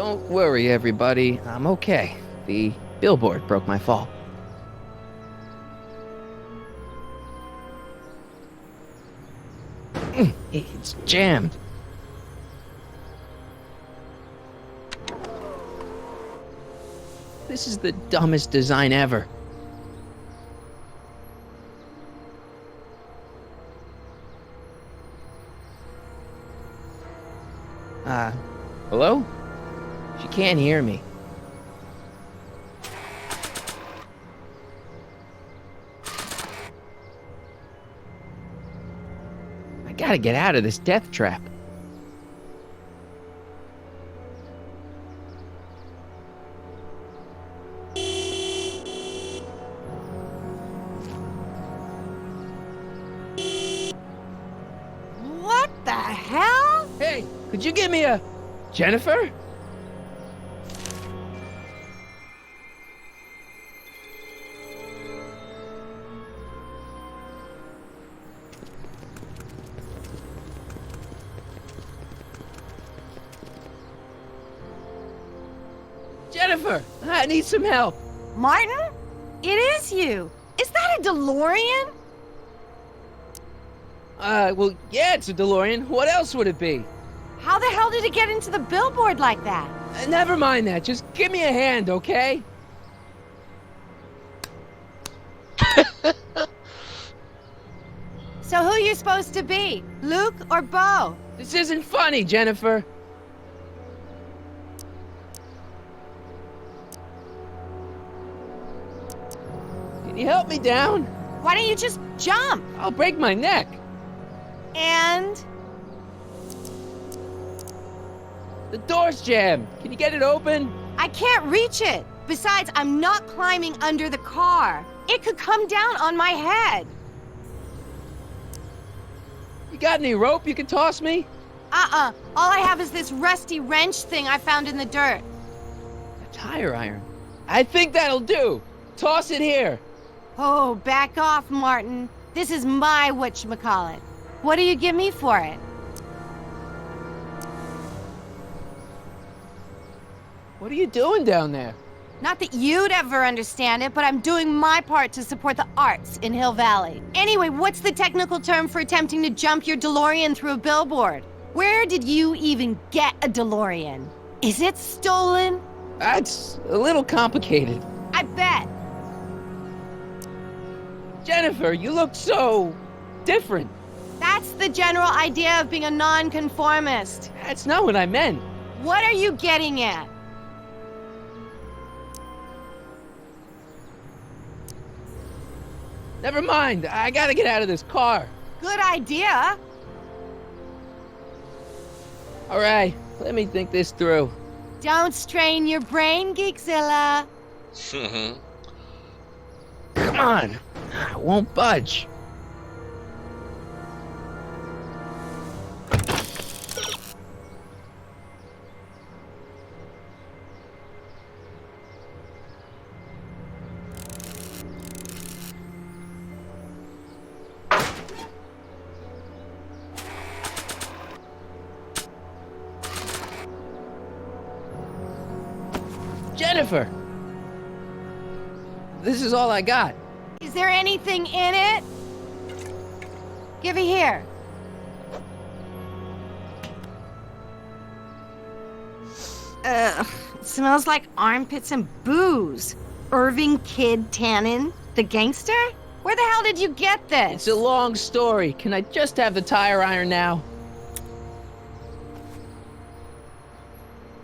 Don't worry, everybody. I'm okay. The billboard broke my fall. It's jammed. This is the dumbest design ever. Hello? She can't hear me. I gotta get out of this death trap. What the hell? Hey, could you give me a... Jennifer? Jennifer, I need some help. Martin? It is you. Is that a DeLorean? Well, yeah, it's a DeLorean. What else would it be? How the hell did it get into the billboard like that? Never mind that. Just give me a hand, okay? So who you supposed to be? Luke or Bo? This isn't funny, Jennifer. Can you help me down? Why don't you just jump? I'll break my neck. And... The door's jammed. Can you get it open? I can't reach it. Besides, I'm not climbing under the car. It could come down on my head. You got any rope you can toss me? All I have is this rusty wrench thing I found in the dirt. A tire iron. I think that'll do. Toss it here. Oh, back off, Martin. This is my whatchamacallit. What do you give me for it? What are you doing down there? Not that you'd ever understand it, but I'm doing my part to support the arts in Hill Valley. Anyway, what's the technical term for attempting to jump your DeLorean through a billboard? Where did you even get a DeLorean? Is it stolen? That's a little complicated. I bet. Jennifer, you look so... different. That's the general idea of being a nonconformist. That's not what I meant. What are you getting at? Never mind. I gotta get out of this car. Good idea. All right, let me think this through. Don't strain your brain, Geekzilla. Come on. I won't budge. Jennifer! This is all I got. Is there anything in it? Give it here. Ugh, it smells like armpits and booze. Irving Kid Tannen, the gangster? Where the hell did you get this? It's a long story. Can I just have the tire iron now?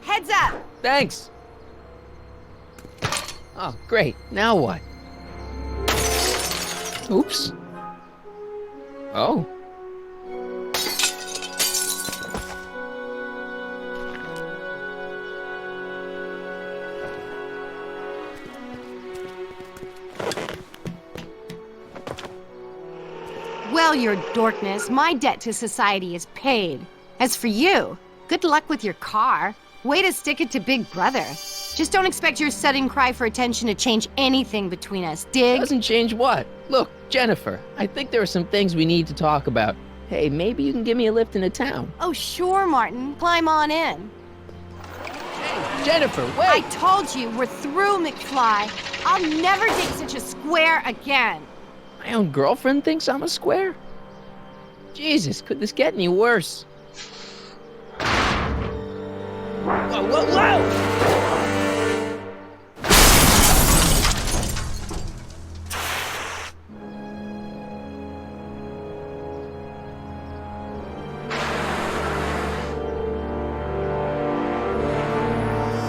Heads up! Thanks. Oh, great. Now what? Oops. Oh. Well, your dorkness, my debt to society is paid. As for you, good luck with your car. Way to stick it to Big Brother. Just don't expect your sudden cry for attention to change anything between us, dig? Doesn't change what? Look, Jennifer, I think there are some things we need to talk about. Hey, maybe you can give me a lift into town. Oh, sure, Martin. Climb on in. Hey, Jennifer, I wait! told you, we're through, McFly. I'll never date such a square again. My own girlfriend thinks I'm a square? Jesus, could this get any worse? Whoa, whoa, whoa!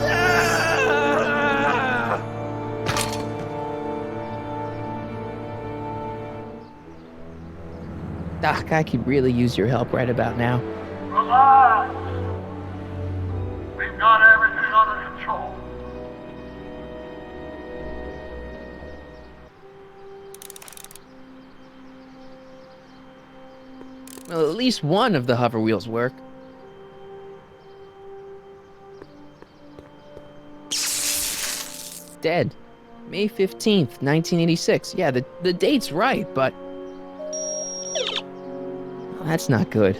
Ah! Doc, I could really use your help right about now. Relax. We've got everything under control. Well, at least one of the hover wheels work. It's dead. May 15th, 1986. Yeah, the date's right, but... Well, that's not good.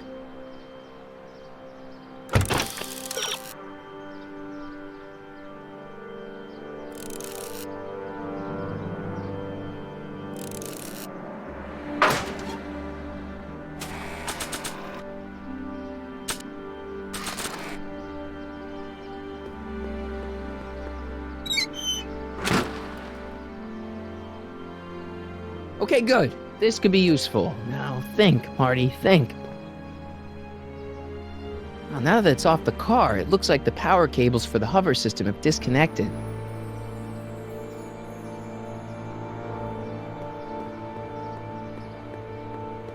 Okay, good. This could be useful. Now, think, Marty, think. Well, now that it's off the car, it looks like the power cables for the hover system have disconnected.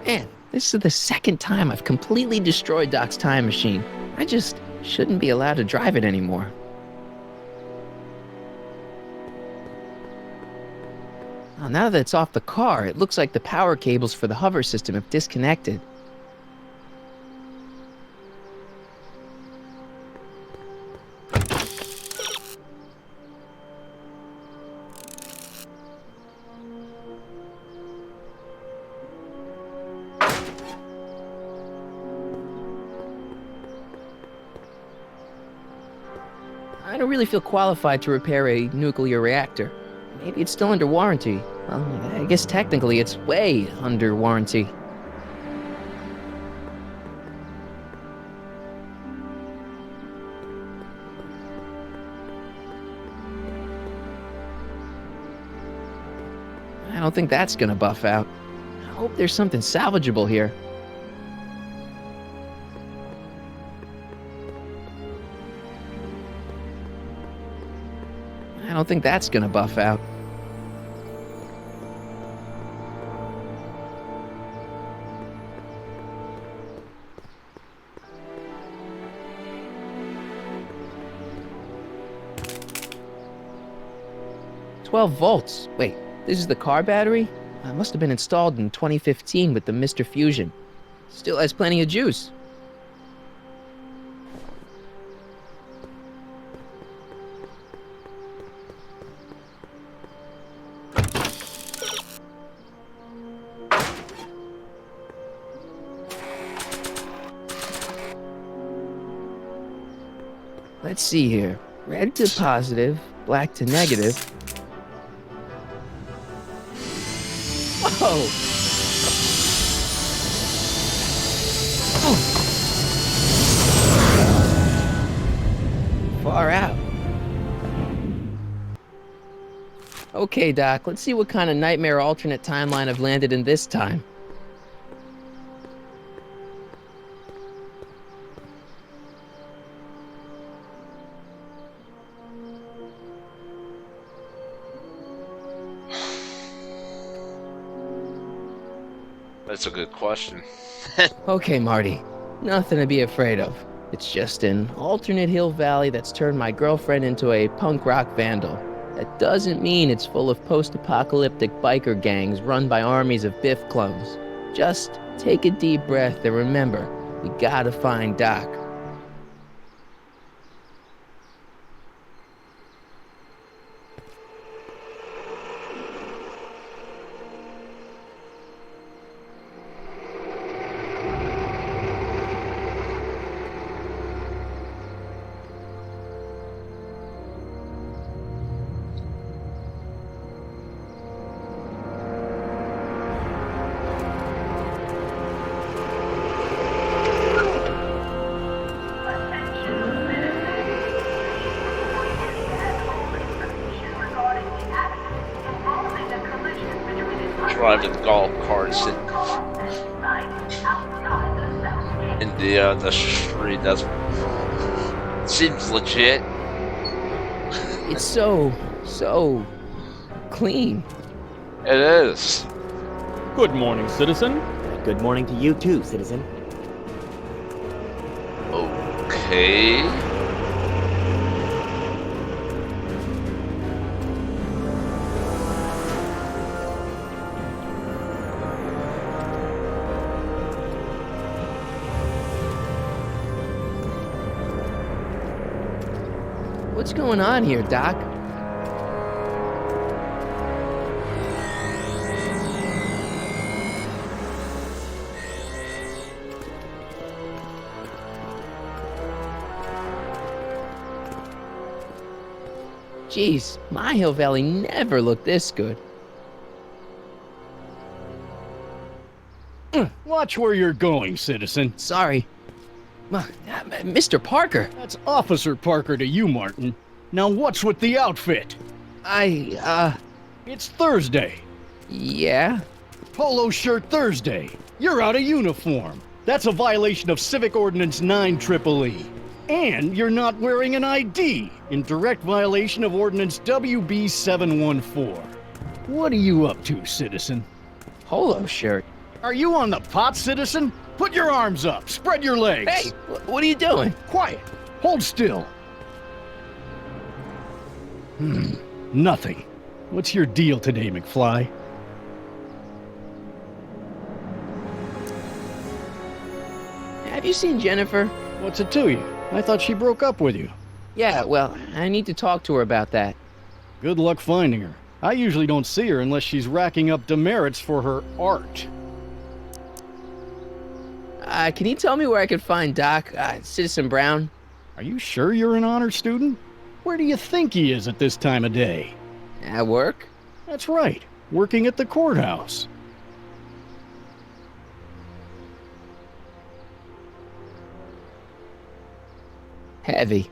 Man, this is the second time I've completely destroyed Doc's time machine. I just shouldn't be allowed to drive it anymore. Well, now that it's off the car, it looks like the power cables for the hover system have disconnected. I don't really feel qualified to repair a nuclear reactor. Maybe it's still under warranty. Well, I guess technically it's way under warranty. I don't think that's gonna buff out. I hope there's something salvageable here. I don't think that's gonna buff out. "12 volts. Wait, this is the car battery? It must have been installed in 2015 with the Mr. Fusion. Still has plenty of juice." Let's see here. Red to positive, black to negative. Whoa! Oh. Far out. Okay, Doc, let's see what kind of nightmare alternate timeline I've landed in this time. That's a good question. Okay, Marty. Nothing to be afraid of. It's just an alternate Hill Valley that's turned my girlfriend into a punk rock vandal. That doesn't mean it's full of post-apocalyptic biker gangs run by armies of Biff clones. Just take a deep breath and remember, we gotta find Doc. driving golf carts in the street. That seems legit. It's so clean. It is. Good morning, citizen. Good morning to you too, citizen. Okay. What's going on here, Doc? Jeez, my Hill Valley never looked this good. Watch where you're going, citizen. Sorry. Mr. Parker, That's Officer Parker to you, Martin. Now what's with the outfit? It's Thursday. Yeah? Polo shirt Thursday. You're out of uniform. That's a violation of Civic Ordinance 9EEE. And you're not wearing an ID, in direct violation of Ordinance WB 714. What are you up to, citizen? Polo shirt. Are you on the pot, citizen? Put your arms up. Spread your legs. Hey, what are you doing? Quiet. Hold still. Nothing. What's your deal today, McFly? Have you seen Jennifer? What's it to you? I thought she broke up with you. Yeah, well, I need to talk to her about that. Good luck finding her. I usually don't see her unless she's racking up demerits for her art. Can you tell me where I can find Doc, Citizen Brown? Are you sure you're an honor student? Where do you think he is at this time of day? At work? That's right, working at the courthouse. Heavy.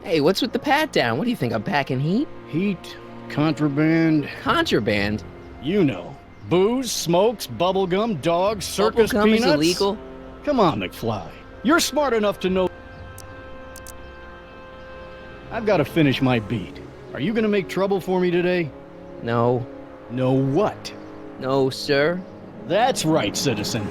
Hey, what's with the pat down? What do you think, I'm packing heat? Heat, contraband, Contraband? you know. Booze, smokes, bubblegum, dogs, circus Bubblegum peanuts. is illegal? Come on, McFly. You're smart enough to know. I've got to finish my beat. Are you gonna make trouble for me today? No. No what? No, sir. That's right, citizen.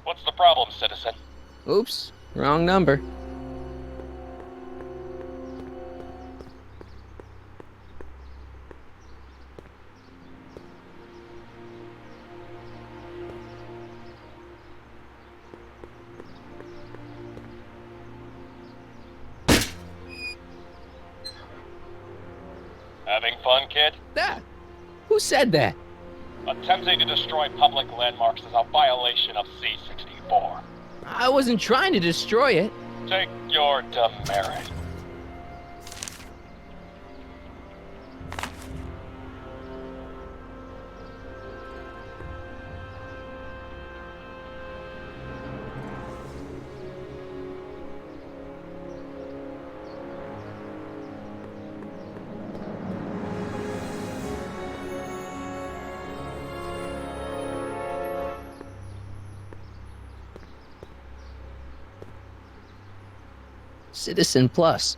What's the problem, citizen? Oops, wrong number. Having fun, kid? That? Who said that? Attempting to destroy public landmarks is a violation of C-64. I wasn't trying to destroy it. Take your demerit. Citizen Plus.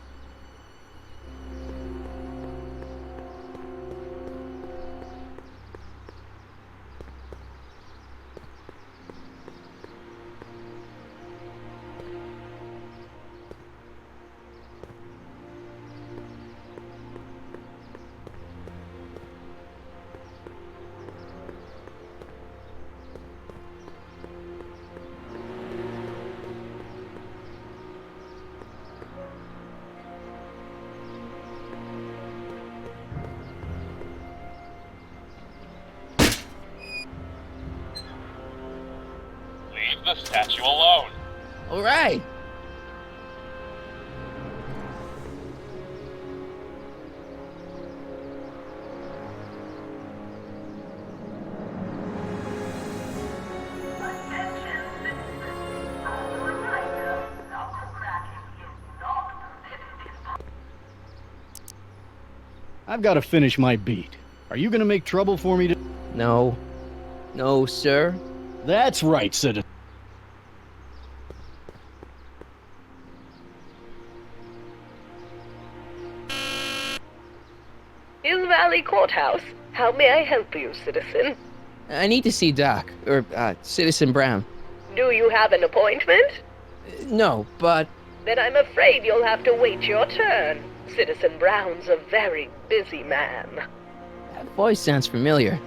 Leave the statue alone. All right. I've got to finish my beat. Are you gonna make trouble for me to... No. No, sir. That's right, citizen. Hill Valley Courthouse. How may I help you, citizen? I need to see Doc, or, Citizen Brown. Do you have an appointment? No, but... Then I'm afraid you'll have to wait your turn. Citizen Brown's a very busy man. That voice sounds familiar.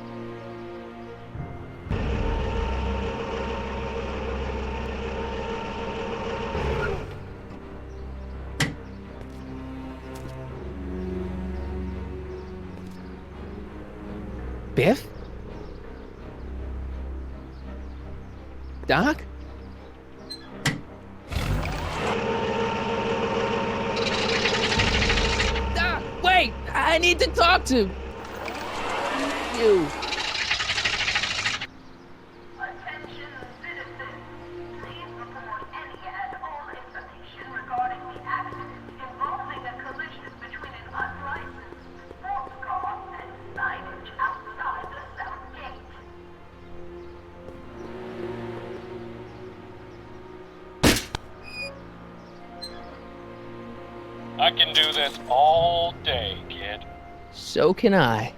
Biff? Doc? Doc, wait! I need to talk to you. Attention citizens. Please report any and all information regarding the accident involving a collision between an unlicensed sports car and signage outside the south gate. I can do this all day, kid. So can I.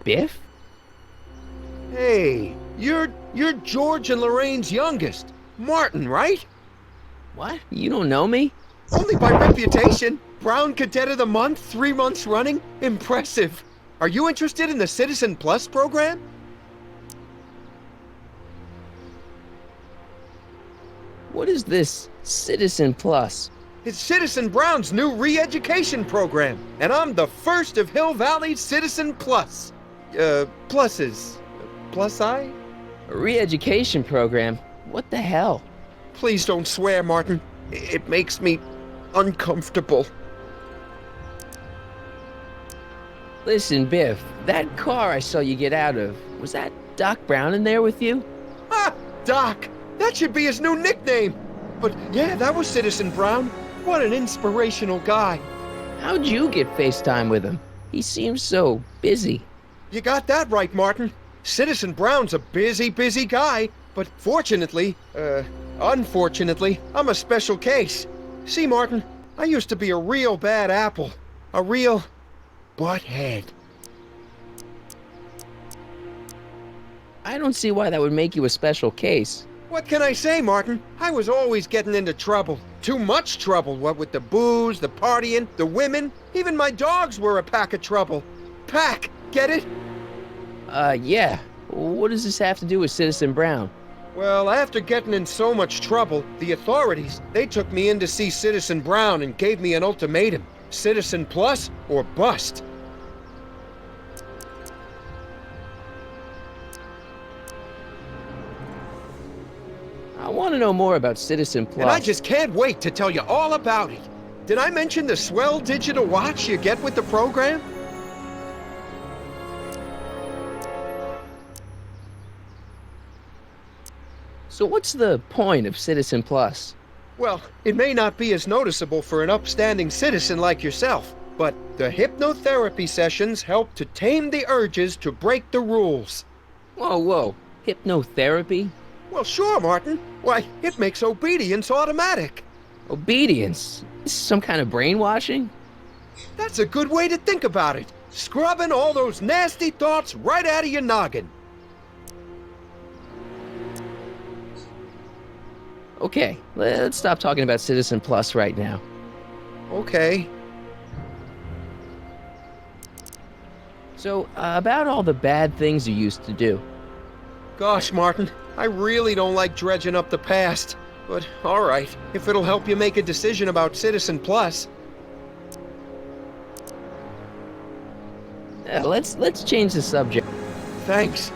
Biff? Hey, you're George and Lorraine's youngest. Martin, right? What? You don't know me? Only by reputation. Brown Cadet of the Month, 3 months running. Impressive. Are you interested in the Citizen Plus program? What is this Citizen Plus? It's Citizen Brown's new re-education program, and I'm the first of Hill Valley's Citizen Plus. Pluses. Plus I? A re-education program? What the hell? Please don't swear, Martin. It makes me uncomfortable. Listen, Biff, that car I saw you get out of, was that Doc Brown in there with you? Ah, Doc! That should be his new nickname! But yeah, that was Citizen Brown. What an inspirational guy. How'd you get FaceTime with him? He seems so busy. You got that right, Martin. Citizen Brown's a busy guy, but unfortunately, I'm a special case. See, Martin, I used to be a real bad apple. A real butthead. I don't see why that would make you a special case. What can I say, Martin? I was always getting into trouble. Too much trouble, what with the booze, the partying, the women. Even my dogs were a pack of trouble. Pack, get it? Yeah. What does this have to do with Citizen Brown? Well, after getting in so much trouble, the authorities, they took me in to see Citizen Brown and gave me an ultimatum. Citizen Plus or bust. I want to know more about Citizen Plus. And I just can't wait to tell you all about it. Did I mention the swell digital watch you get with the program? So what's the point of Citizen Plus? Well, it may not be as noticeable for an upstanding citizen like yourself, but the hypnotherapy sessions help to tame the urges to break the rules. Whoa. Hypnotherapy? Well, sure, Martin. Why, it makes obedience automatic. Obedience? This is some kind of brainwashing? That's a good way to think about it. Scrubbing all those nasty thoughts right out of your noggin. Okay, let's stop talking about Citizen Plus right now. Okay. So, about all the bad things you used to do. Gosh, Martin, I really don't like dredging up the past. But, alright, if it'll help you make a decision about Citizen Plus. Let's change the subject. Thanks.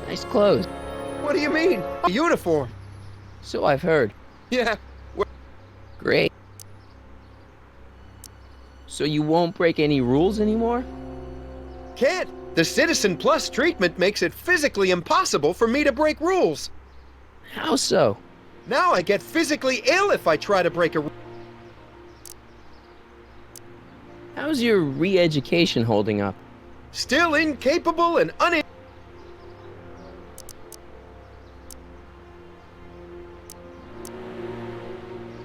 Nice clothes. What do you mean? A uniform. So I've heard. Yeah. Great. So you won't break any rules anymore? Can't. The Citizen Plus treatment makes it physically impossible for me to break rules. How so? Now I get physically ill if I try to break a rule. How's your re-education holding up? Still incapable and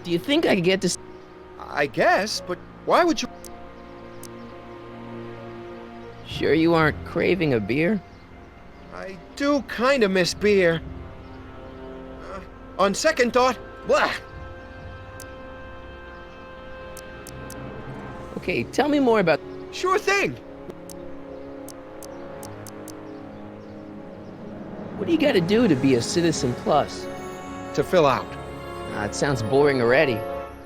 Do you think I could get to... I guess, but why would you... Sure you aren't craving a beer? I do kind of miss beer. On second thought, blah. Okay, tell me more about... Sure thing. What do you gotta do to be a Citizen Plus? To fill out. It sounds boring already.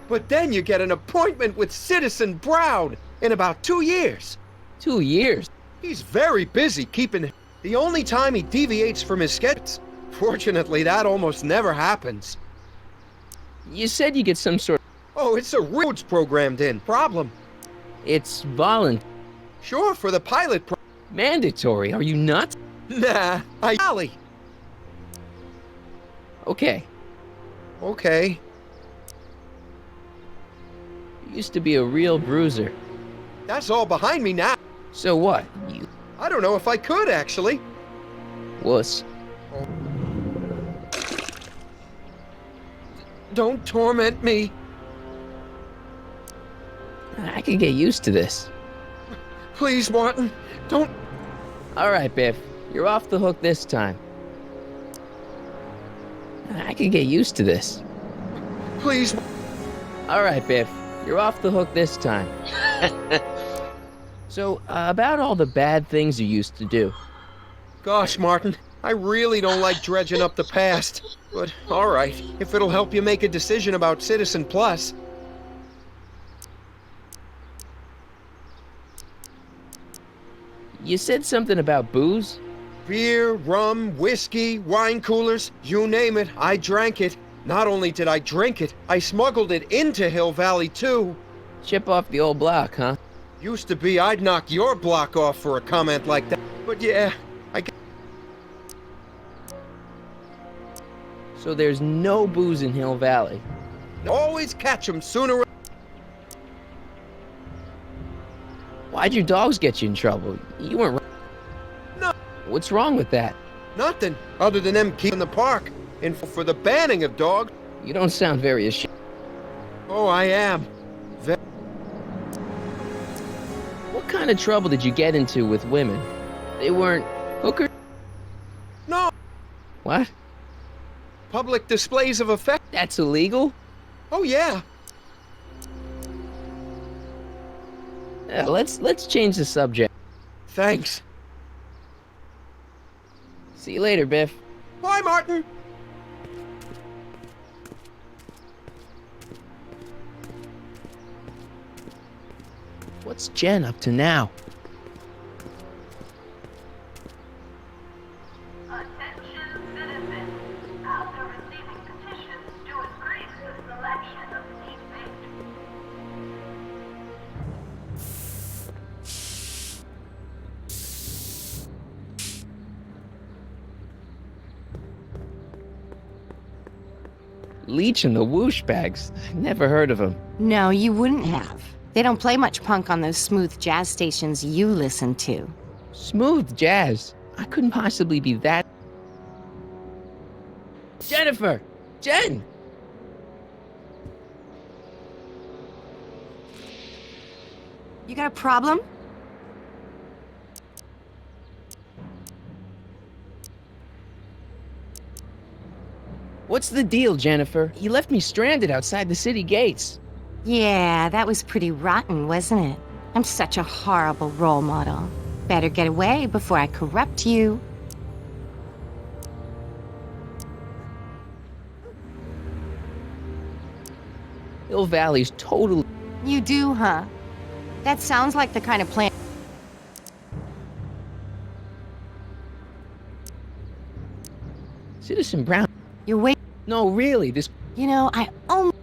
But then you get an appointment with Citizen Brown in about 2 years. 2 years? He's very busy keeping... The only time he deviates from his sketches. Fortunately, that almost never happens. You said you get some sort of... Oh, it's a roads programmed in. Problem. It's voluntary. Sure, for the pilot Mandatory, are you nuts? Nah, Ali. Okay. Okay. You used to be a real bruiser. That's all behind me now. So what? You I don't know if I could, actually. wuss. Don't torment me. I could get used to this. Please, Martin. Don't... Alright, Biff. You're off the hook this time. I could get used to this. Please. Alright, Biff. You're off the hook this time. So, about all the bad things you used to do. Gosh, Martin. I really don't like dredging up the past. But, alright. If it'll help you make a decision about Citizen Plus. You said something about booze? Beer, rum, whiskey, wine coolers, you name it, I drank it. Not only did I drink it, I smuggled it into Hill Valley, too. Chip off the old block, huh? Used to be I'd knock your block off for a comment like that. But yeah, So there's no booze in Hill Valley. always catch 'em sooner or... Why'd your dogs get you in trouble? You weren't... No. What's wrong with that? Nothing, other than them keeping the park. And for the banning of dogs... You don't sound very ashamed. Oh, I am. What kind of trouble did you get into with women? They weren't hookers? No, What? public displays of affection. That's illegal? Oh, yeah. Let's change the subject. Thanks. See you later, Biff. Bye, Martin. What's Jen up to now? Attention citizens. After receiving petitions to increase the selection of seat-based Leech and the Whoosh Bags. Never heard of them. No, you wouldn't have. They don't play much punk on those smooth jazz stations you listen to. Smooth jazz. I couldn't possibly be that... Jennifer! Jen! You got a problem? What's the deal, Jennifer? You left me stranded outside the city gates. Yeah, that was pretty rotten, wasn't it? I'm such a horrible role model. Better get away before I corrupt you. Hill Valley's totally... You do, huh? That sounds like the kind of plan... Citizen Brown. You're wait. No, really, this. You know, I almost.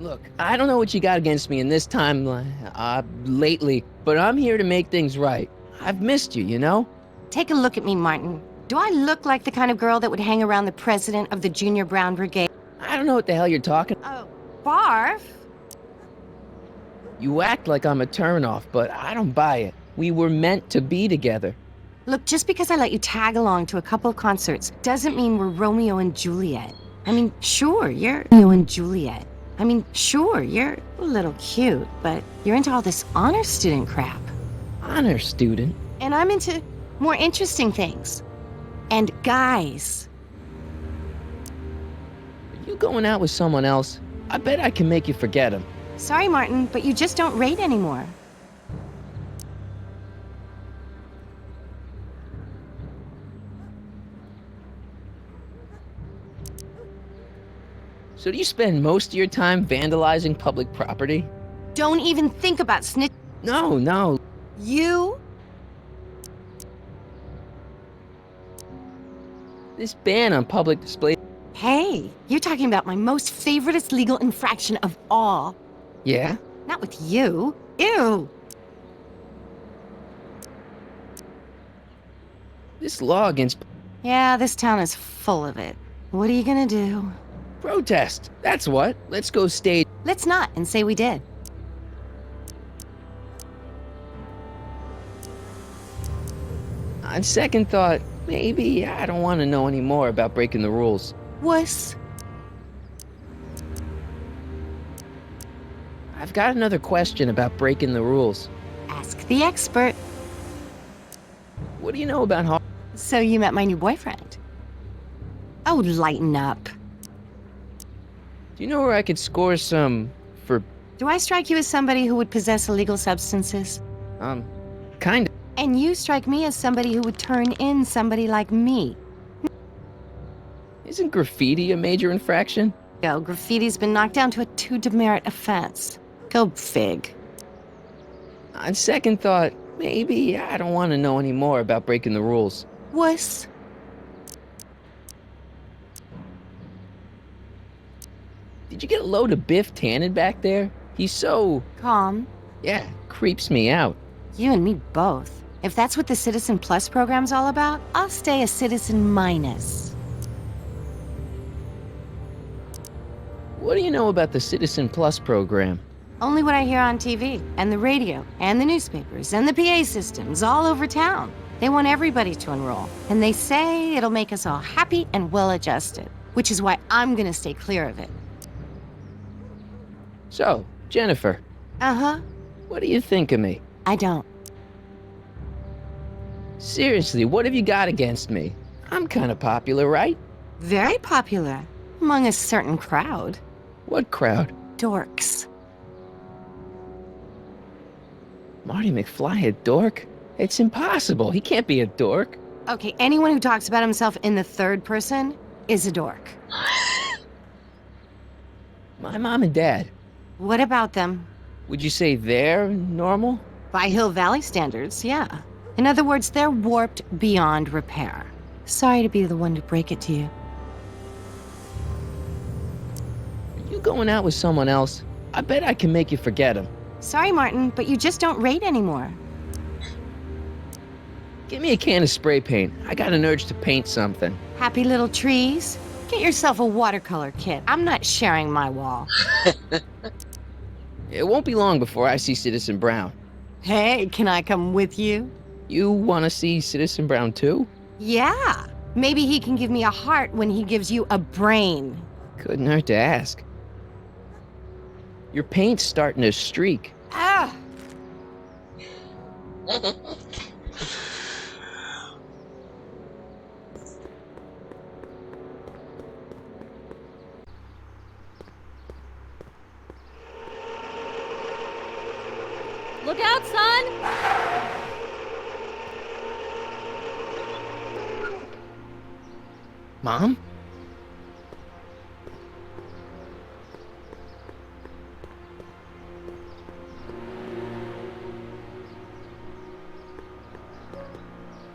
Look, I don't know what you got against me in this time, lately, but I'm here to make things right. I've missed you, you know? Take a look at me, Martin. Do I look like the kind of girl that would hang around the president of the Junior Brown Brigade? I don't know what the hell you're talking. Oh, barf? You act like I'm a turnoff, but I don't buy it. We were meant to be together. Look, just because I let you tag along to a couple of concerts doesn't mean we're Romeo and Juliet. I mean, sure, you're Romeo and Juliet. I mean, sure, you're a little cute, but you're into all this honor student crap. Honor student? And I'm into more interesting things. And guys. Are you going out with someone else? I bet I can make you forget him. Sorry, Martin, but you just don't rate anymore. So do you spend most of your time vandalizing public property? Don't even think about snitch. No, no. You? This ban on public display. Hey, you're talking about my most favoriteest legal infraction of all. Yeah? Not with you. Ew. This law against Yeah, this town is full of it. What are you gonna do? protest. That's what. Let's go stage. Let's not and say we did. On second thought, maybe I don't want to know any more about breaking the rules. Wuss. I've got another question about breaking the rules. Ask the expert. What do you know about Har- So you met my new boyfriend. Oh, lighten up. Do you know where I could score some for, Do I strike you as somebody who would possess illegal substances? kind of? And you strike me as somebody who would turn in somebody like me. Isn't graffiti a major infraction? Go, graffiti's been knocked down to a 2 demerit offense. Go fig. On second thought, maybe I don't want to know any more about breaking the rules. Wuss. Did you get a load of Biff Tannen back there? He's so, Calm. yeah, creeps me out. You and me both. If that's what the Citizen Plus program's all about, I'll stay a Citizen Minus. What do you know about the Citizen Plus program? Only what I hear on TV, and the radio, and the newspapers, and the PA systems all over town. They want everybody to enroll, and they say it'll make us all happy and well-adjusted, which is why I'm gonna stay clear of it. So, Jennifer, Uh-huh. what do you think of me? I don't. Seriously, what have you got against me? I'm kind of popular, right? Very popular among a certain crowd. What crowd? Dorks. Marty McFly a dork? It's impossible. He can't be a dork. Okay, anyone who talks about himself in the third person is a dork. My mom and dad, What about them? would you say they're normal? By Hill Valley standards, yeah. In other words, they're warped beyond repair. Sorry to be the one to break it to you. Are you going out with someone else? I bet I can make you forget him. Sorry, Martin, but you just don't rate anymore. Give me a can of spray paint. I got an urge to paint something. Happy little trees? Get yourself a watercolor kit. I'm not sharing my wall. It won't be long before I see Citizen Brown. Hey, can I come with you? You want to see Citizen Brown too? Yeah. Maybe he can give me a heart when he gives you a brain. Couldn't hurt to ask. Your paint's starting to streak. Ah! Look out, son! Mom?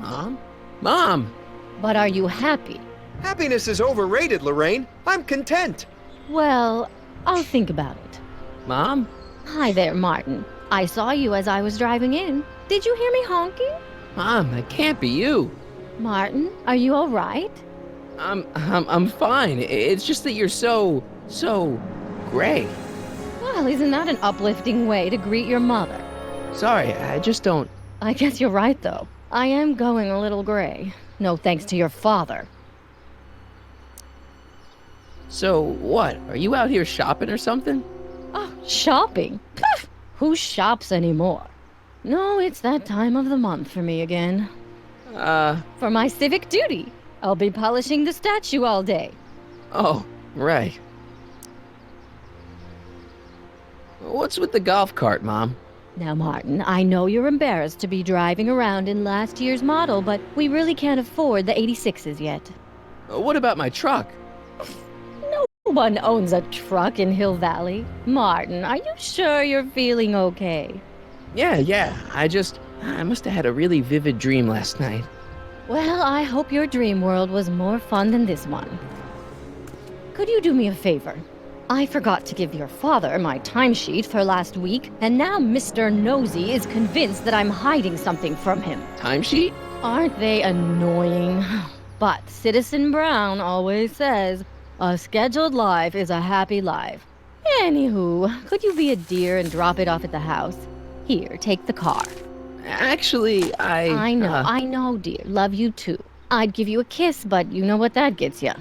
Mom? Mom! But are you happy? Happiness is overrated, Lorraine. I'm content. Well, I'll think about it. Mom? Hi there, Martin. I saw you as I was driving in. Did you hear me honking? Mom, that can't be you. Martin, are you all right? I'm fine. It's just that you're so gray. Well, isn't that an uplifting way to greet your mother? Sorry, I just don't... I guess you're right, though. I am going a little gray. No thanks to your father. So, what? Are you out here shopping or something? Oh, shopping? Pah! Who shops anymore? No, it's that time of the month for me again. For my civic duty. I'll be polishing the statue all day. Oh, right. What's with the golf cart, Mom? Now, Martin, I know you're embarrassed to be driving around in last year's model, but we really can't afford the 86s yet. What about my truck? No one owns a truck in Hill Valley. Martin, are you sure you're feeling okay? Yeah. I must have had a really vivid dream last night. Well, I hope your dream world was more fun than this one. Could you do me a favor? I forgot to give your father my timesheet for last week, and now Mr. Nosy is convinced that I'm hiding something from him. Timesheet? Aren't they annoying? But Citizen Brown always says, a scheduled life is a happy life. Anywho, could you be a dear and drop it off at the house? Here, take the car. Actually, I know, dear. Love you too. I'd give you a kiss, but you know what that gets ya.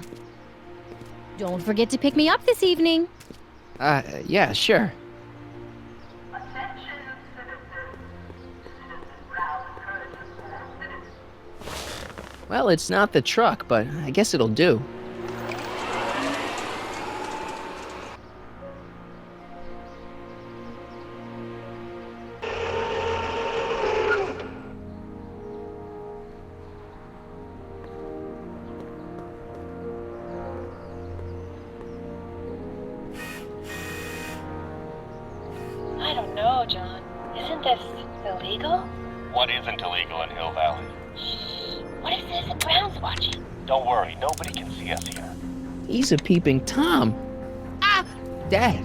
Don't forget to pick me up this evening. Yeah, sure. Attention, citizens. Citizen Brown encourages all citizens. Well, it's not the truck, but I guess it'll do. I don't know, John. Isn't this illegal? What isn't illegal in Hill Valley? Shh. What if Citizen Brown's watching? Don't worry, nobody can see us here. He's a peeping Tom. Ah! Dad.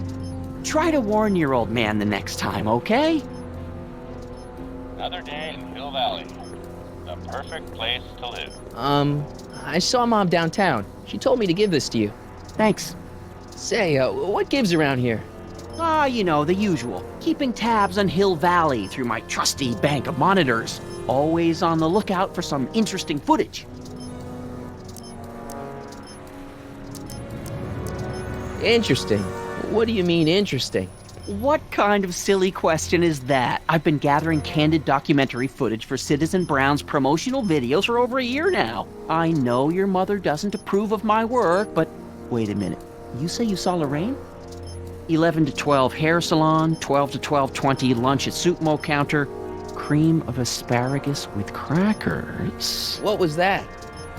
Try to warn your old man the next time, okay? Another day in Hill Valley. The perfect place to live. I saw Mom downtown. She told me to give this to you. Thanks. Say, what gives around here? You know, the usual. Keeping tabs on Hill Valley through my trusty bank of monitors. Always on the lookout for some interesting footage. Interesting. What do you mean, interesting? What kind of silly question is that? I've been gathering candid documentary footage for Citizen Brown's promotional videos for over a year now. I know your mother doesn't approve of my work, but wait a minute. You say you saw Lorraine? 11 to 12 hair salon, 12 to 12:20 lunch at Suitmo counter, cream of asparagus with crackers. What was that?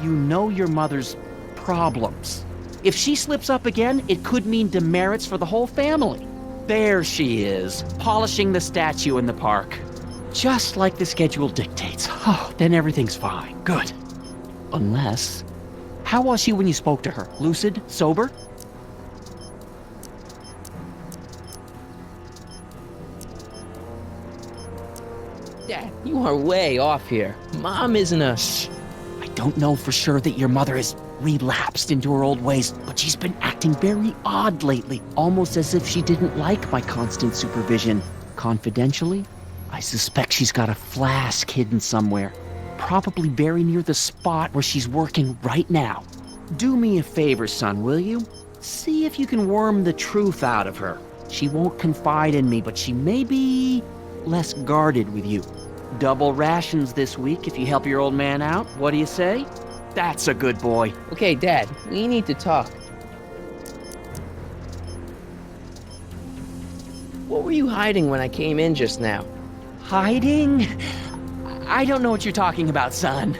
You know your mother's problems. If she slips up again, it could mean demerits for the whole family. There she is, polishing the statue in the park. Just like the schedule dictates. Oh, then everything's fine. Good. Unless... How was she when you spoke to her? Lucid? Sober? Dad, you are way off here. Mom isn't a... Shh. I don't know for sure that your mother has relapsed into her old ways, but she's been acting very odd lately, almost as if she didn't like my constant supervision. Confidentially, I suspect she's got a flask hidden somewhere, probably very near the spot where she's working right now. Do me a favor, son, will you? See if you can worm the truth out of her. She won't confide in me, but she may be less guarded with you. Double rations this week if you help your old man out. What do you say? That's a good boy. Okay, Dad, we need to talk. What were you hiding when I came in just now? Hiding? I don't know what you're talking about, son.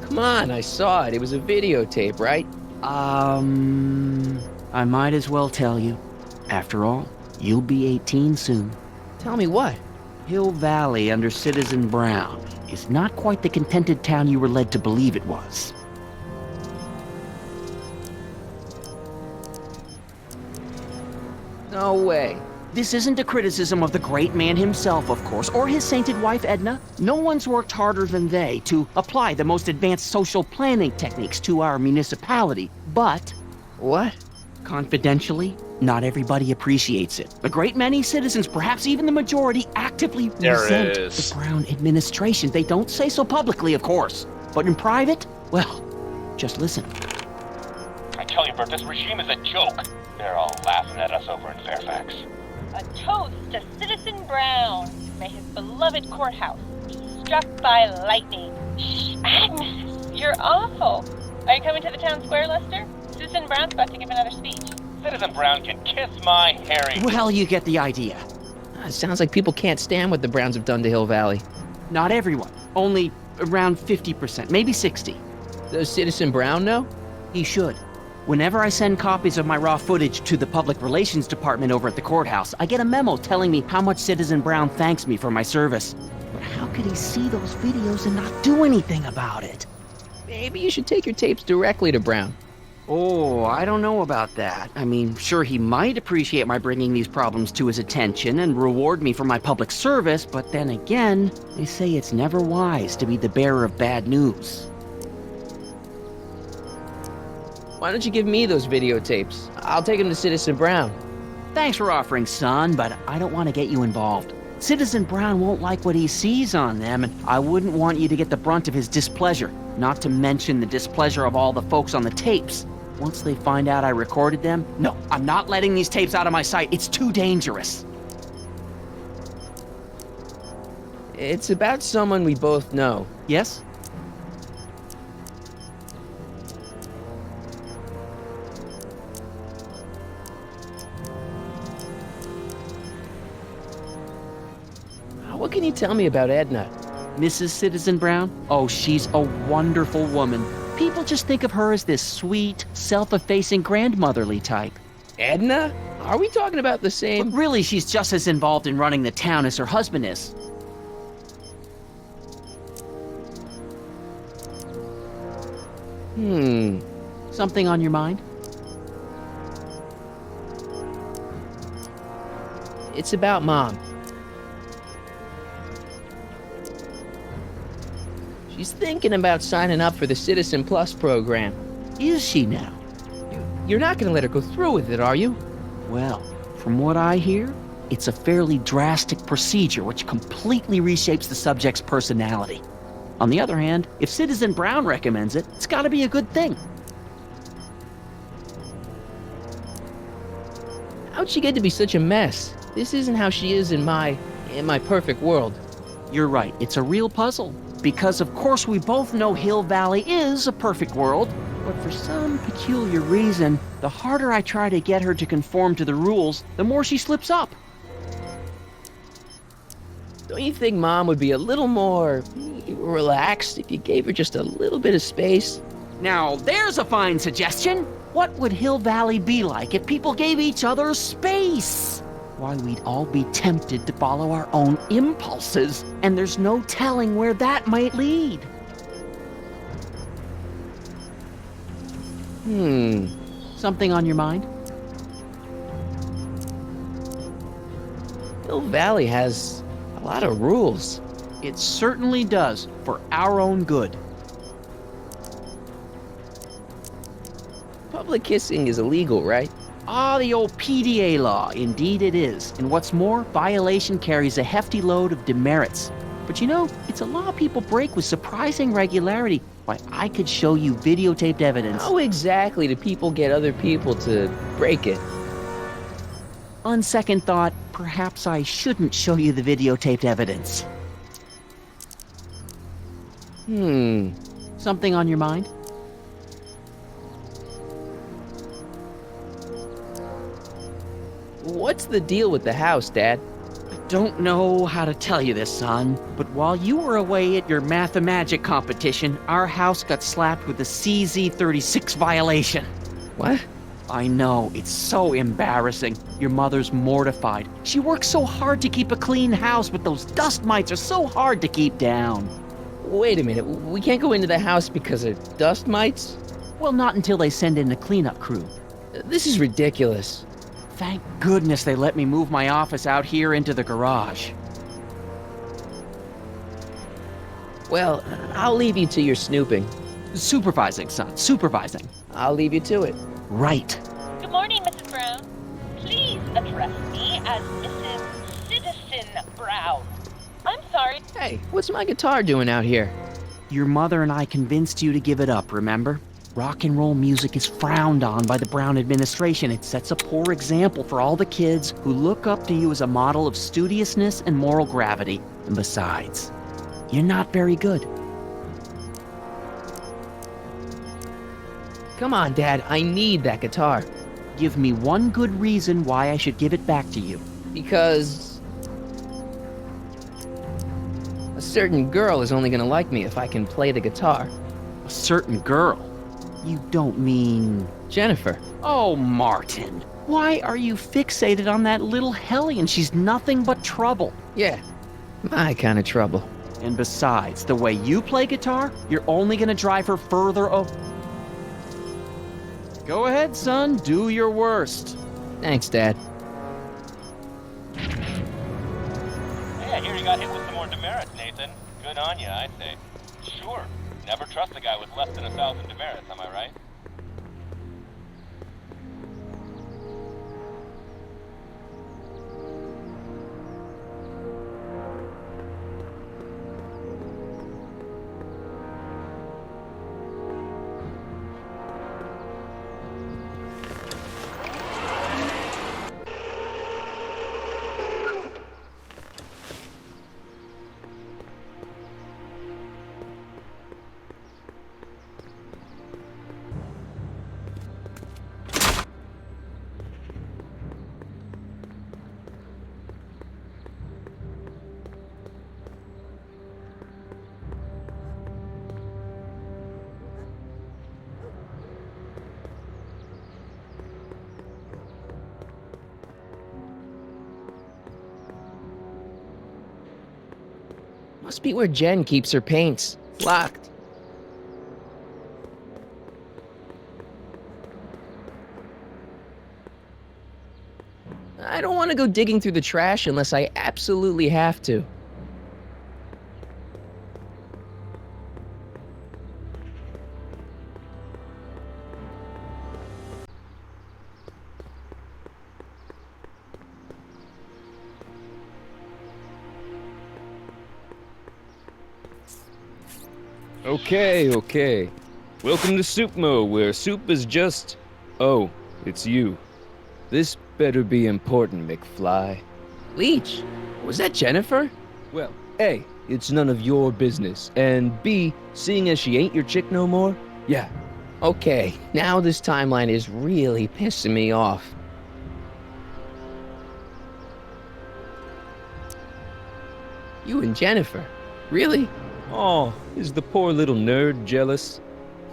Come on, I saw it. It was a videotape, right? I might as well tell you. After all, you'll be 18 soon. Tell me what? Hill Valley under Citizen Brown is not quite the contented town you were led to believe it was. No way. This isn't a criticism of the great man himself, of course, or his sainted wife, Edna. No one's worked harder than they to apply the most advanced social planning techniques to our municipality. But, What? confidentially, not everybody appreciates it. A great many citizens, perhaps even the majority, actively There it resent is. the Brown administration. They don't say so publicly, of course. But in private, well, just listen. I tell you, Bert, this regime is a joke. They're all laughing at us over in Fairfax. A toast to Citizen Brown. May his beloved courthouse be struck by lightning. Shh, Agnes, you're awful. Are you coming to the town square, Lester? Citizen Brown's about to give another speech. Citizen Brown can kiss my hairy. Well, you get the idea. It sounds like people can't stand what the Browns have done to Hill Valley. Not everyone. Only around 50%, maybe 60. Does Citizen Brown know? He should. Whenever I send copies of my raw footage to the Public Relations Department over at the courthouse, I get a memo telling me how much Citizen Brown thanks me for my service. But how could he see those videos and not do anything about it? Maybe you should take your tapes directly to Brown. Oh, I don't know about that. I mean, sure, he might appreciate my bringing these problems to his attention and reward me for my public service, but then again, they say it's never wise to be the bearer of bad news. Why don't you give me those videotapes? I'll take them to Citizen Brown. Thanks for offering, son, but I don't want to get you involved. Citizen Brown won't like what he sees on them, and I wouldn't want you to get the brunt of his displeasure, not to mention the displeasure of all the folks on the tapes. Once they find out I recorded them, no, I'm not letting these tapes out of my sight. It's too dangerous. It's about someone we both know. Yes? What can you tell me about Edna? Mrs. Citizen Brown? Oh, she's a wonderful woman. People just think of her as this sweet, self-effacing grandmotherly type. Edna? Are we talking about the But same? really, she's just as involved in running the town as her husband is. Something on your mind? It's about Mom. She's thinking about signing up for the Citizen Plus program. Is she now? You're not gonna let her go through with it, are you? Well, from what I hear, it's a fairly drastic procedure which completely reshapes the subject's personality. On the other hand, if Citizen Brown recommends it, it's gotta be a good thing. How'd she get to be such a mess? This isn't how she is in my perfect world. You're right, it's a real puzzle. Because of course we both know Hill Valley is a perfect world, but for some peculiar reason, the harder I try to get her to conform to the rules, the more she slips up. Don't you think Mom would be a little more relaxed if you gave her just a little bit of space? Now, there's a fine suggestion. What would Hill Valley be like if people gave each other space? Why, we'd all be tempted to follow our own impulses, and there's no telling where that might lead. Something on your mind? Hill Valley has a lot of rules. It certainly does, for our own good. Public kissing is illegal, right? Ah, the old PDA law. Indeed it is. And what's more, violation carries a hefty load of demerits. But you know, it's a law people break with surprising regularity. Why, I could show you videotaped evidence. How exactly do people get other people to break it? On second thought, perhaps I shouldn't show you the videotaped evidence. Something on your mind? What's the deal with the house, Dad? Don't know how to tell you this, son, but while you were away at your Mathemagic competition, our house got slapped with a CZ-36 violation. What? I know, it's so embarrassing. Your mother's mortified. She works so hard to keep a clean house, but those dust mites are so hard to keep down. Wait a minute, we can't go into the house because of dust mites? Well, not until they send in a cleanup crew. This is ridiculous. Thank goodness they let me move my office out here into the garage. Well, I'll leave you to your snooping. Supervising, son, supervising. I'll leave you to it. Right. Good morning, Mrs. Brown. Please address me as Mrs. Citizen Brown. I'm sorry. Hey, what's my guitar doing out here? Your mother and I convinced you to give it up, remember? Rock and roll music is frowned on by the Brown administration. It sets a poor example for all the kids who look up to you as a model of studiousness and moral gravity. And besides, you're not very good. Come on, Dad, I need that guitar. Give me one good reason why I should give it back to you. Because a certain girl is only gonna like me if I can play the guitar. A certain girl? You don't mean... Jennifer. Oh, Martin. Why are you fixated on that little hellion? She's nothing but trouble. Yeah, my kind of trouble. And besides, the way you play guitar, you're only gonna drive her further Go ahead, son. Do your worst. Thanks, Dad. Hey, I hear you got hit with some more demerits, Nathan. Good on you, I say. Sure. Never trust a guy with less than 1,000 demerits, am I right? Must be where Jen keeps her paints. Locked. I don't want to go digging through the trash unless I absolutely have to. Okay. Welcome to Soupmo, where soup is just... Oh, it's you. This better be important, McFly. Leech, was that Jennifer? Well, A, it's none of your business, and B, seeing as she ain't your chick no more, yeah. Okay, now this timeline is really pissing me off. You and Jennifer? Really? Oh, is the poor little nerd jealous?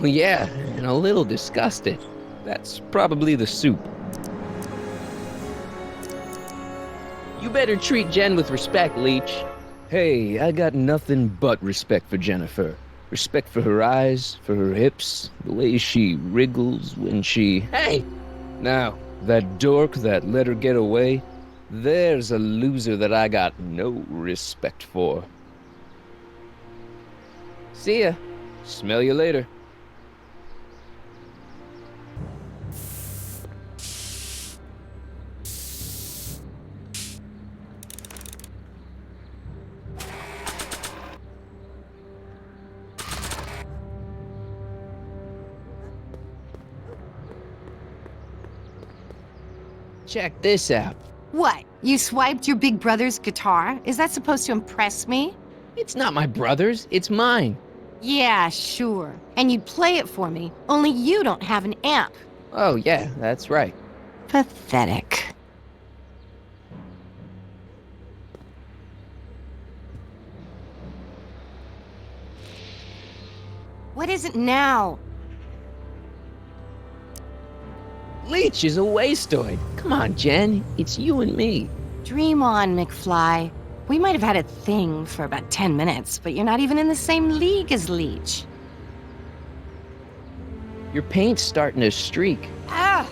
Well, yeah, and a little disgusted. That's probably the soup. You better treat Jen with respect, Leech. Hey, I got nothing but respect for Jennifer. Respect for her eyes, for her hips, the way she wriggles when she... Hey! Now, that dork that let her get away, there's a loser that I got no respect for. See ya. Smell you later. Check this out. What? You swiped your big brother's guitar? Is that supposed to impress me? It's not my brother's, it's mine. Yeah, sure. And you'd play it for me, only you don't have an amp. Oh, yeah, that's right. Pathetic. What is it now? Leech is a wastoid. Come on, Jen. It's you and me. Dream on, McFly. We might have had a thing for about 10 minutes, but you're not even in the same league as Leech. Your paint's starting to streak. Ah!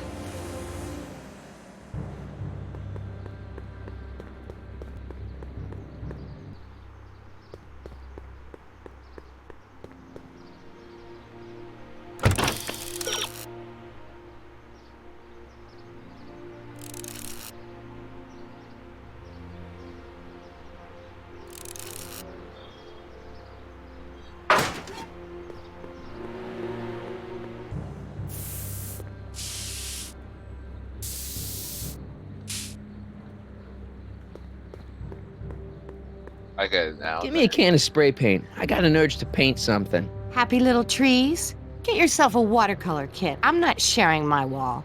I get it now. Give me a can of spray paint. I got an urge to paint something. Happy little trees? Get yourself a watercolor kit. I'm not sharing my wall.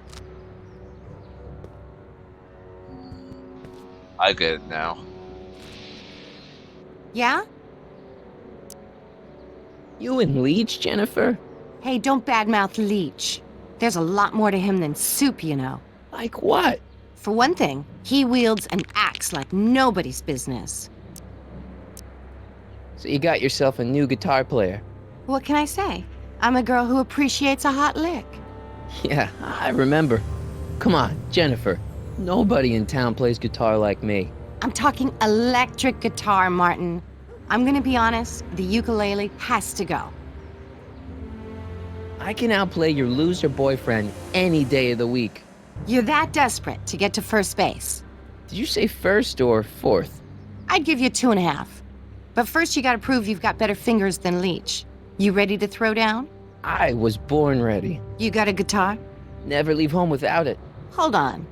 I get it now. Yeah? You and Leech, Jennifer? Hey, don't badmouth Leech. There's a lot more to him than soup, you know. Like what? For one thing, he wields an axe like nobody's business. So you got yourself a new guitar player. What can I say? I'm a girl who appreciates a hot lick. Yeah, I remember. Come on, Jennifer. Nobody in town plays guitar like me. I'm talking electric guitar, Martin. I'm gonna be honest, the ukulele has to go. I can outplay your loser boyfriend any day of the week. You're that desperate to get to first base. Did you say first or fourth? I'd give you 2.5. But first you gotta prove you've got better fingers than Leech. You ready to throw down? I was born ready. You got a guitar? Never leave home without it. Hold on.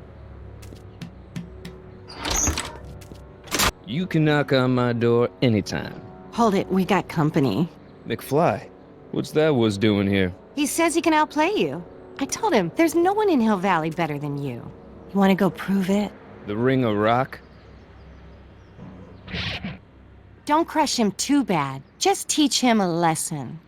You can knock on my door anytime. Hold it, we got company. McFly, what's that was doing here? He says he can outplay you. I told him, there's no one in Hill Valley better than you. You wanna go prove it? The Ring of Rock? Don't crush him too bad. Just teach him a lesson.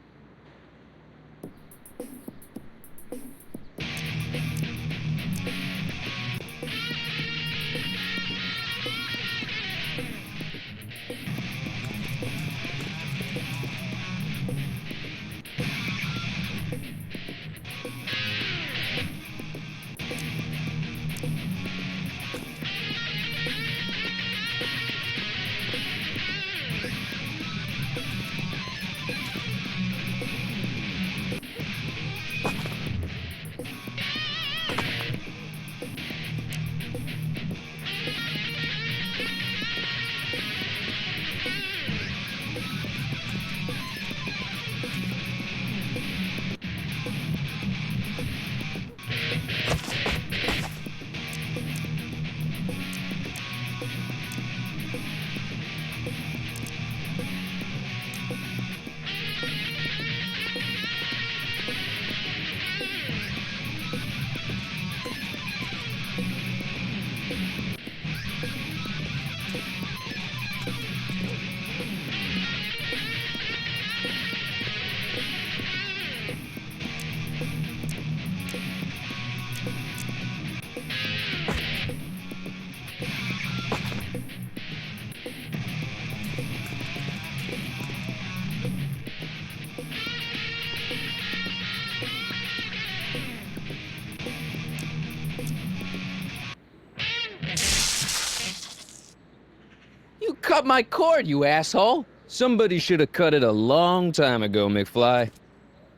You cut my cord, you asshole! Somebody should have cut it a long time ago, McFly.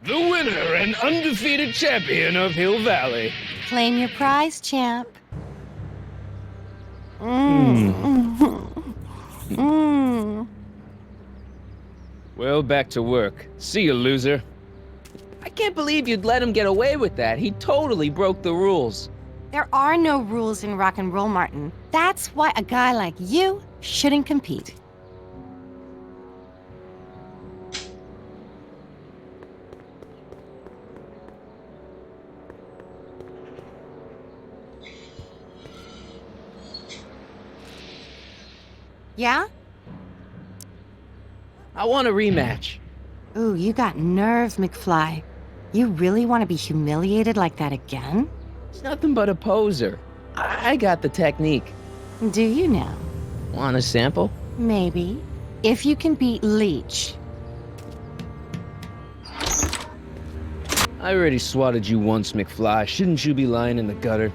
The winner and undefeated champion of Hill Valley. Claim your prize, champ. Well, back to work. See you, loser. I can't believe you'd let him get away with that. He totally broke the rules. There are no rules in rock and roll, Martin. That's why a guy like you shouldn't compete. Yeah? I want a rematch. Ooh, you got nerve, McFly. You really want to be humiliated like that again? He's nothing but a poser. I got the technique. Do you now? Want a sample? Maybe. If you can beat Leech. I already swatted you once, McFly. Shouldn't you be lying in the gutter?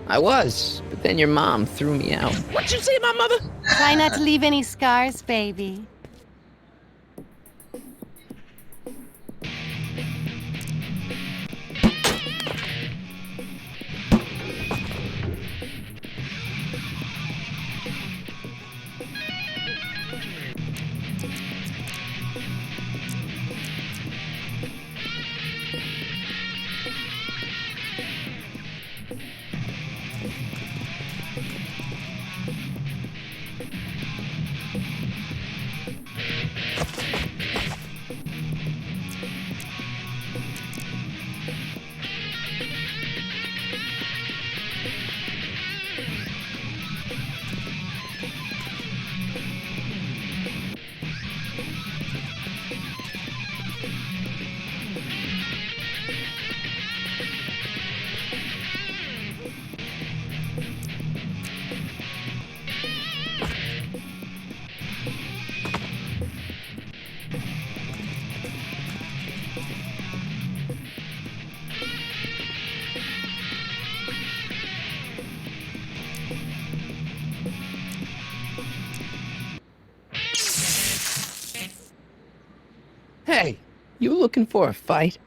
I was, but then your mom threw me out. What'd you say, my mother? Try not to leave any scars, baby. Hey, you looking for a fight?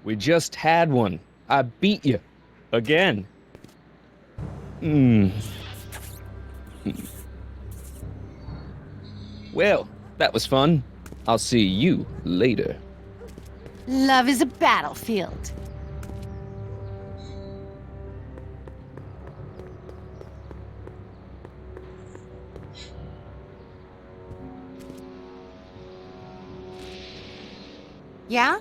We just had one. I beat you. Again. Well, that was fun. I'll see you later. Love is a battlefield. Yeah?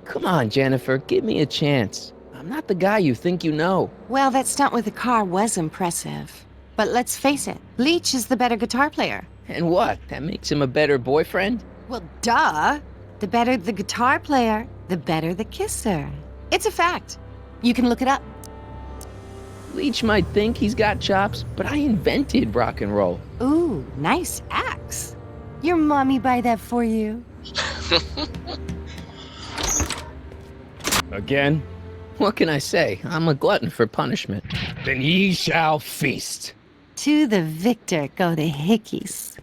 Come on, Jennifer, give me a chance. I'm not the guy you think you know. Well, that stunt with the car was impressive. But let's face it, Leech is the better guitar player. And what? That makes him a better boyfriend? Well, duh. The better the guitar player, the better the kisser. It's a fact. You can look it up. Leech might think he's got chops, but I invented rock and roll. Ooh, nice axe. Your mommy buy that for you? Again? What can I say? I'm a glutton for punishment. Then ye shall feast. To the victor go the hickeys.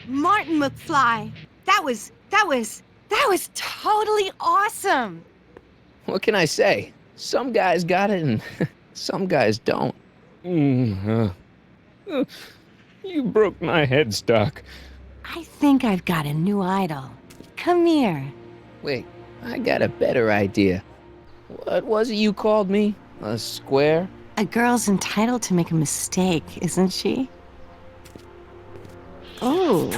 Martin McFly, that was totally awesome. What can I say? Some guys got it and some guys don't. You broke my headstock. I think I've got a new idol. Come here. Wait, I got a better idea. What was it you called me? A square? A girl's entitled to make a mistake, isn't she? Oh.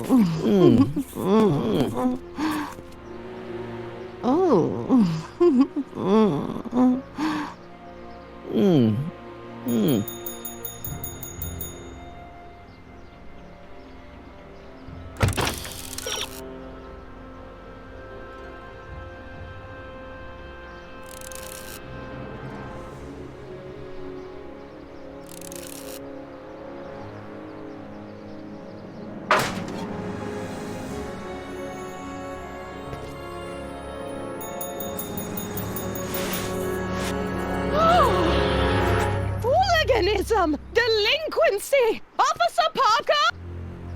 Hooliganism! Delinquency! Officer Parker!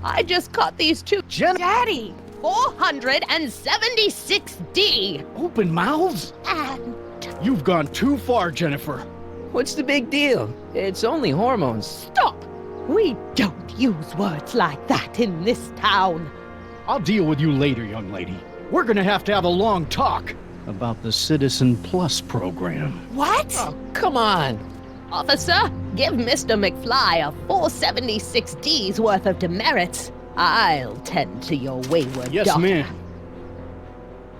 I just caught these two. Daddy! 476D! Open mouths? And You've gone too far, Jennifer. What's the big deal? It's only hormones. stop! We don't use words like that in this town. I'll deal with you later, young lady. We're gonna have a long talk about the Citizen Plus program. What? Oh, come on. Officer, give Mr. McFly a 476D's worth of demerits. I'll tend to your wayward Yes, daughter. ma'am.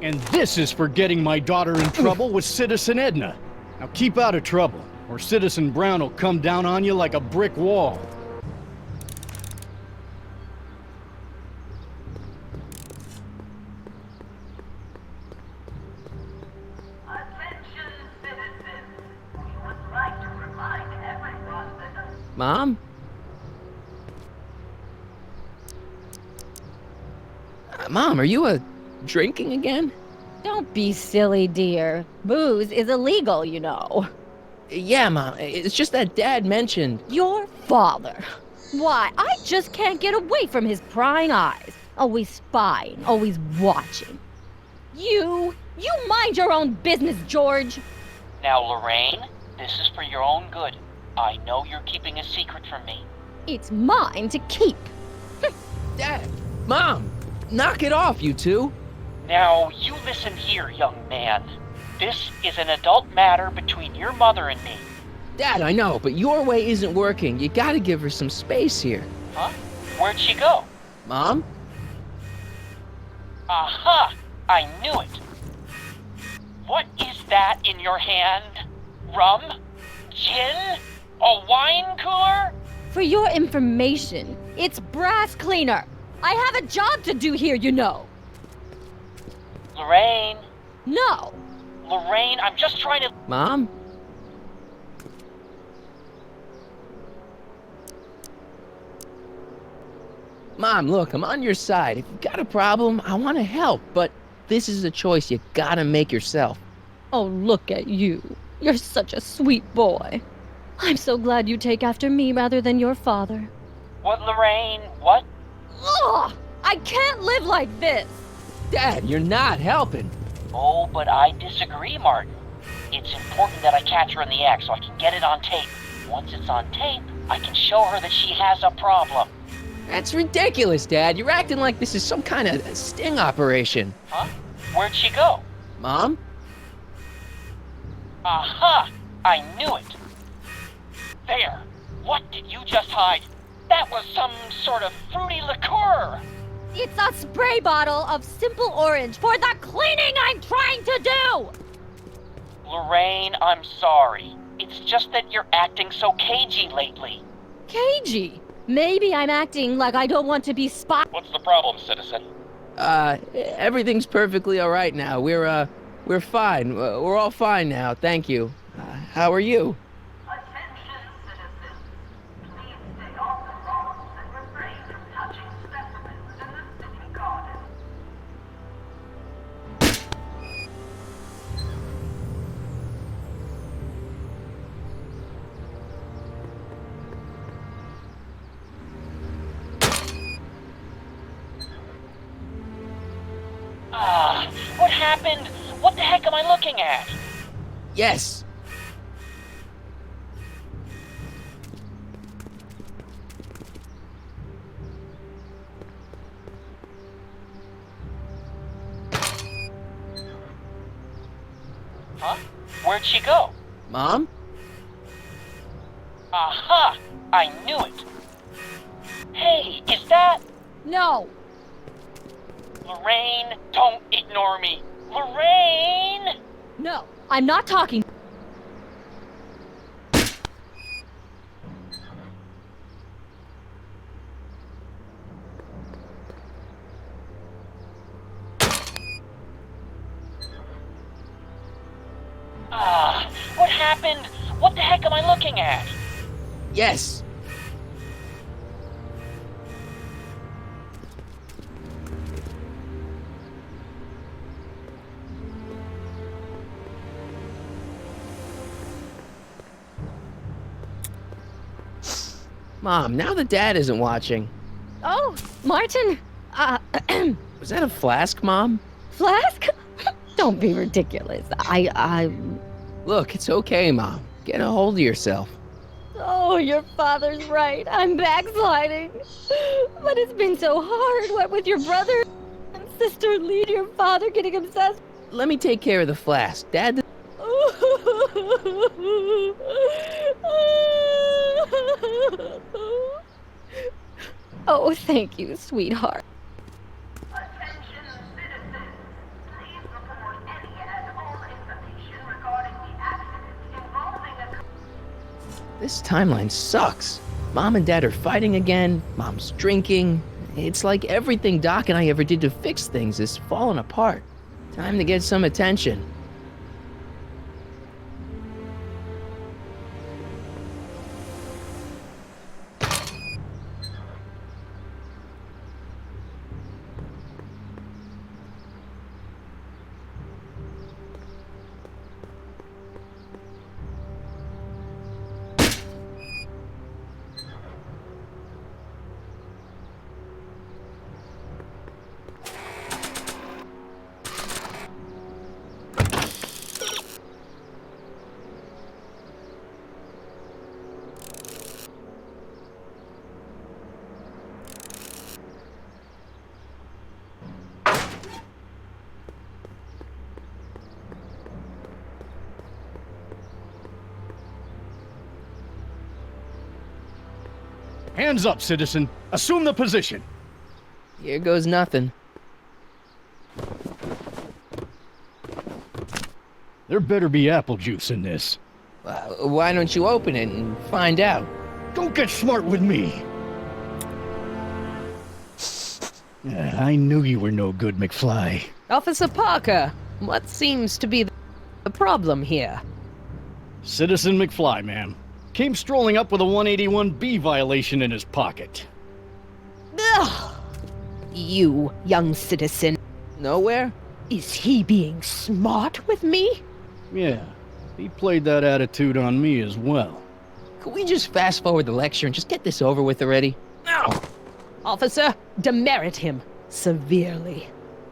And this is for getting my daughter in trouble with Citizen Edna. Now keep out of trouble, or Citizen Brown will come down on you like a brick wall. Attention, citizens. We would like to remind everyone that the Mom? Mom, are you drinking again? Don't be silly, dear. Booze is illegal, you know. Yeah, Mom. It's just that Dad mentioned. Your father. Why, I just can't get away from his prying eyes. Always spying, always watching. You mind your own business, George. Now, Lorraine, this is for your own good. I know you're keeping a secret from me. It's mine to keep. Dad! Mom! Knock it off, you two! Now, you listen here, young man. This is an adult matter between your mother and me. Dad, I know, but your way isn't working. You gotta give her some space here. Huh? Where'd she go? Mom? Aha! I knew it. What is that in your hand? Rum? Gin? A wine cooler? For your information, it's brass cleaner. I have a job to do here, you know. Lorraine? No. Lorraine, I'm just trying to... Mom? Mom, look, I'm on your side. If you've got a problem, I want to help, but this is a choice you gotta make yourself. Oh, look at you. You're such a sweet boy. I'm so glad you take after me rather than your father. What, Lorraine? What? Ugh! I can't live like this! Dad, you're not helping. Oh, but I disagree, Martin. It's important that I catch her in the act so I can get it on tape. Once it's on tape, I can show her that she has a problem. That's ridiculous, Dad. You're acting like this is some kind of sting operation. Huh? Where'd she go? Mom? Aha! I knew it! There! What did you just hide? That was some sort of fruity liqueur! It's a spray bottle of simple orange for the cleaning I'm trying to do! Lorraine, I'm sorry. It's just that you're acting so cagey lately. Cagey? Maybe I'm acting like I don't want to be spot. What's the problem, citizen? Everything's perfectly all right now. We're fine. We're all fine now, thank you. How are you? Attention, citizens. Please stay off the lawns and refrain from touching specimens in the city garden. What happened? What the heck am I looking at? Yes. Huh? Where'd she go? Mom? Aha! I knew it! Hey, is that... No! Lorraine, don't ignore me! Lorraine! No, I'm not talking. What happened? What the heck am I looking at? Yes. Mom, now that Dad isn't watching. Oh, Martin. Was that a flask, Mom? Flask? Don't be ridiculous. Look, it's okay, Mom. Get a hold of yourself. Oh, your father's right. I'm backsliding. But it's been so hard. What with your brother and sister Lee, your father getting obsessed. Let me take care of the flask. Dad... Oh, thank you, sweetheart. Attention, citizens. Please report any and all information regarding the accident involving a... This timeline sucks. Mom and Dad are fighting again. Mom's drinking. It's like everything Doc and I ever did to fix things is falling apart. Time to get some attention. Hands up, citizen. Assume the position. Here goes nothing. There better be apple juice in this. Why don't you open it and find out? Don't get smart with me. I knew you were no good, McFly. Officer Parker, what seems to be the problem here? Citizen McFly, ma'am. Came strolling up with a 181B violation in his pocket. Ugh! You, young citizen. Nowhere? Is he being smart with me? Yeah, he played that attitude on me as well. Could we just fast forward the lecture and just get this over with already? No! Officer, demerit him severely.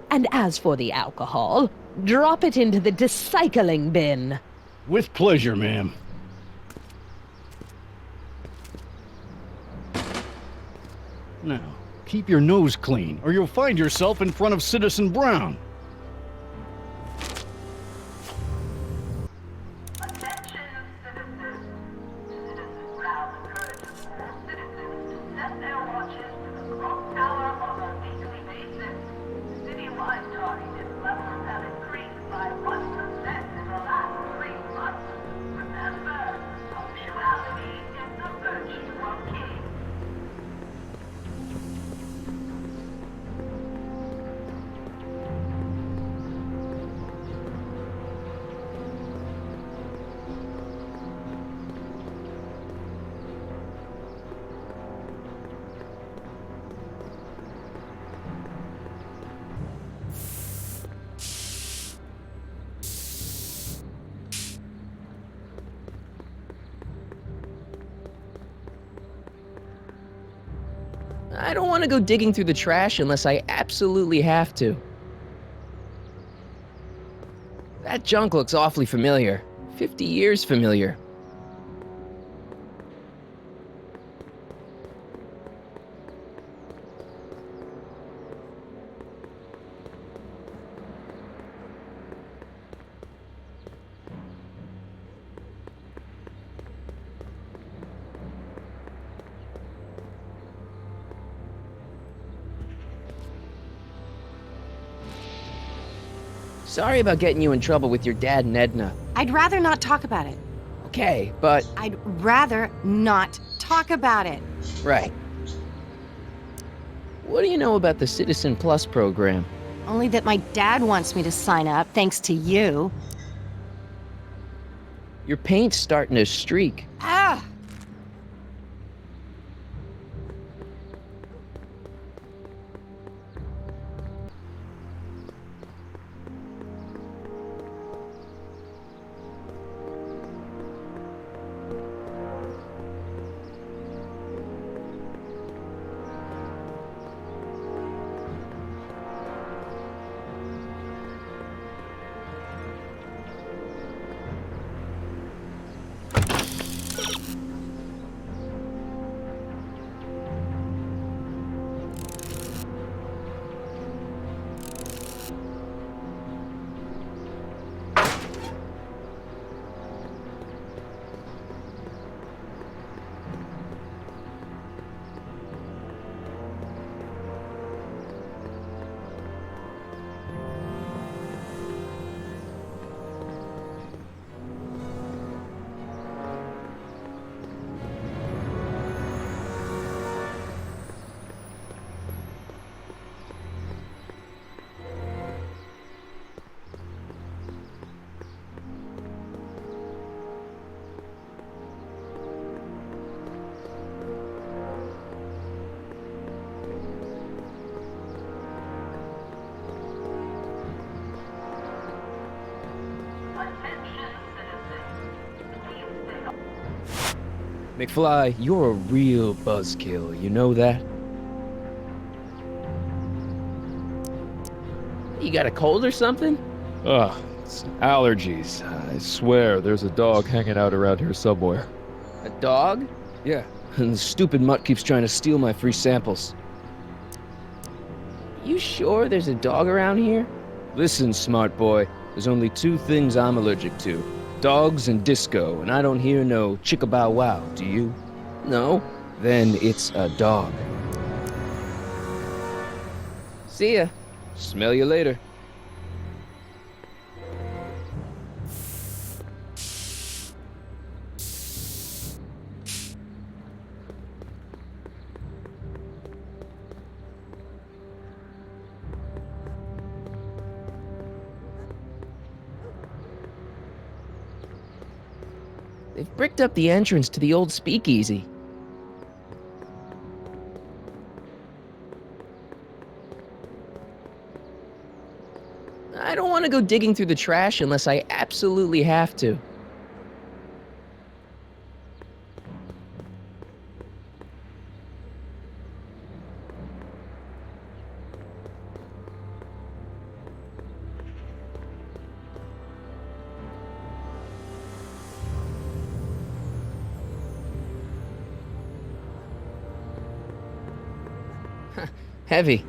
And as for the alcohol, Drop it into the recycling bin. With pleasure, ma'am. Now, keep your nose clean, or you'll find yourself in front of Citizen Brown. Attention, citizens. Citizen Brown encourages all citizens to set their watches to the clock tower on a weekly basis. Citywide tardiness levels have increased by 1% in the last 3 months. Remember, punctuality is the virtue of kings. I don't want to go digging through the trash unless I absolutely have to. That junk looks awfully familiar. 50 years familiar. Sorry about getting you in trouble with your dad and Edna. I'd rather not talk about it. Okay, but... I'd rather not talk about it. Right. What do you know about the Citizen Plus program? Only that my dad wants me to sign up, thanks to you. Your paint's starting to streak. Ah! McFly, you're a real buzzkill, you know that? You got a cold or something? Ugh, it's allergies. I swear there's a dog hanging out around here somewhere. A dog? Yeah, and the stupid mutt keeps trying to steal my free samples. You sure there's a dog around here? Listen, smart boy, there's only 2 things I'm allergic to. Dogs and disco, and I don't hear no chicka-bow wow, do you? No. Then it's a dog. See ya. Smell you later. They've bricked up the entrance to the old speakeasy. I don't want to go digging through the trash unless I absolutely have to. Heavy.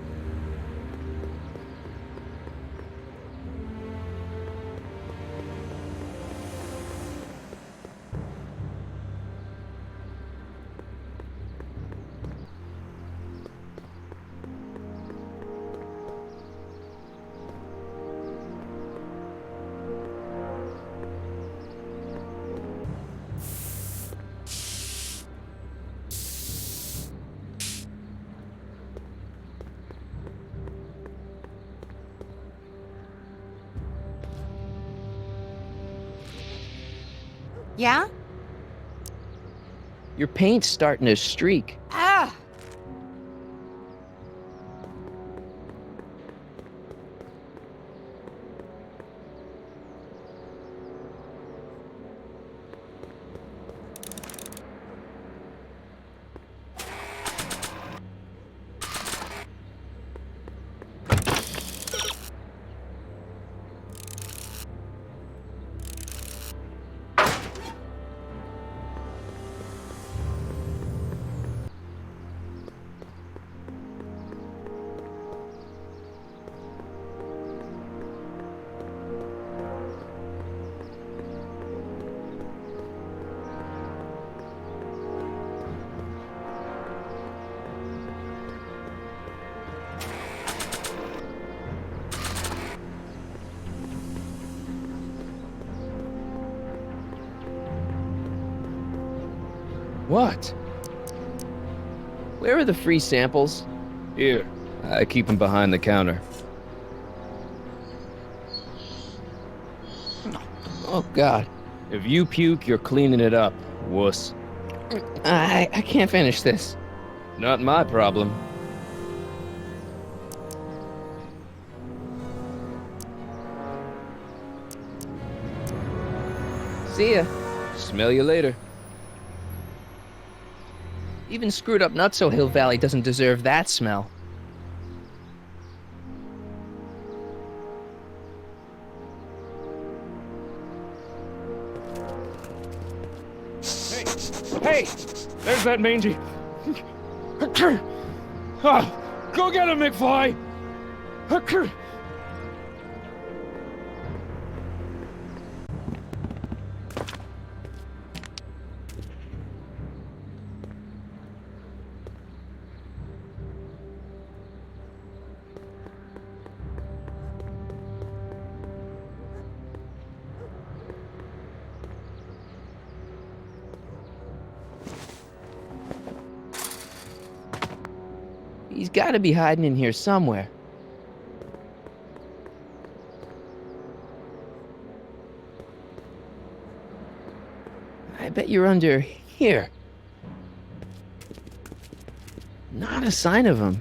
Yeah? Your paint's starting to streak. Ah! What? Where are the free samples? Here, I keep them behind the counter. Oh, God. If you puke, you're cleaning it up, wuss. I can't finish this. Not my problem. See ya. Smell you later. Even screwed up Nutso Hill Valley doesn't deserve that smell. Hey! There's that mangy. Oh, go get him, McFly! He's gotta be hiding in here somewhere. I bet you're under here. Not a sign of him.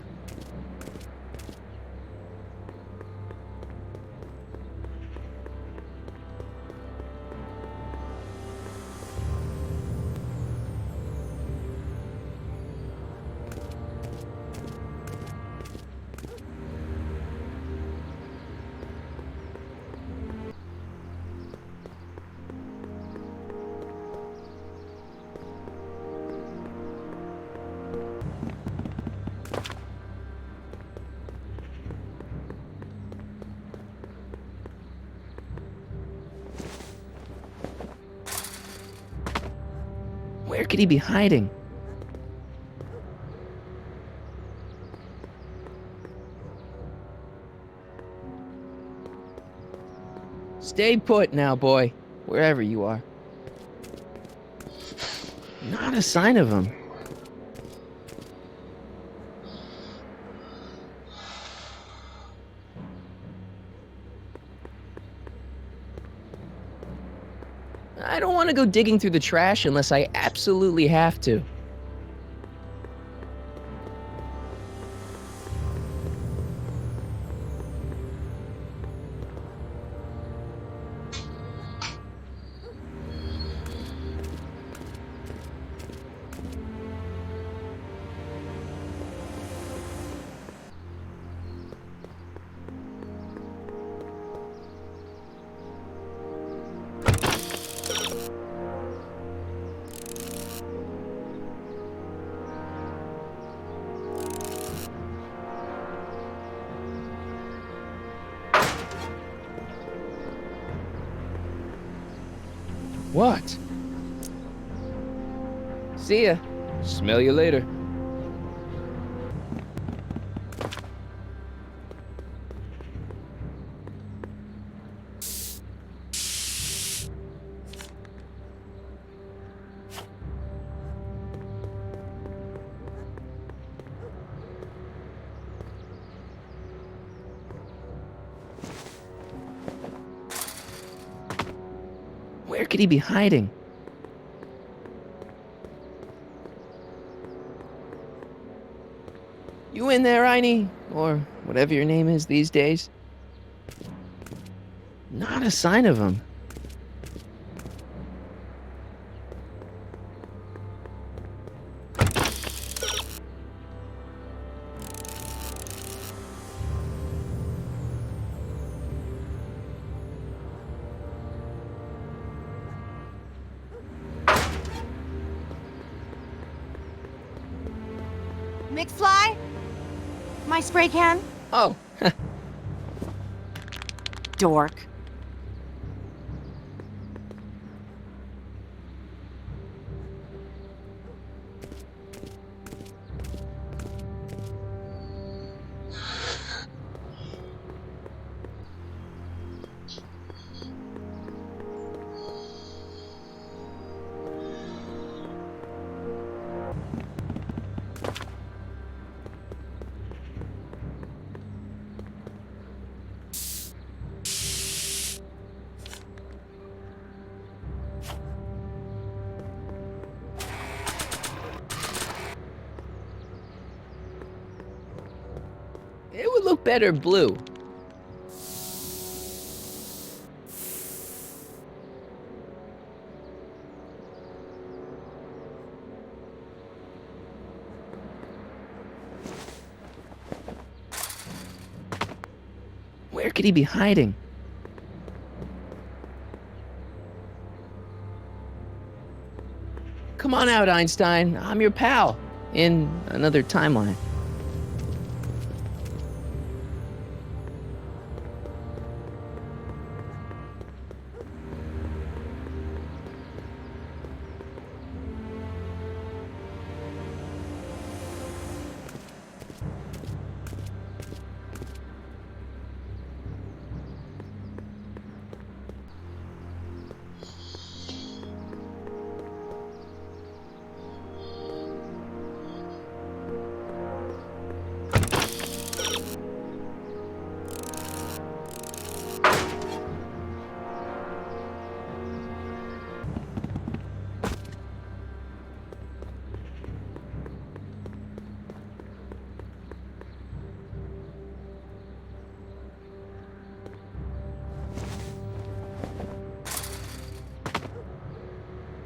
Where could he be hiding? Stay put now, boy. Wherever you are. Not a sign of him. I don't want to go digging through the trash unless I absolutely have to. What? See ya. Smell you later. Where could he be hiding? You in there, Einie? Or whatever your name is these days? Not a sign of him. McFly? My spray can? Oh. Dork. It would look better blue. Where could he be hiding? Come on out, Einstein. I'm your pal. In another timeline.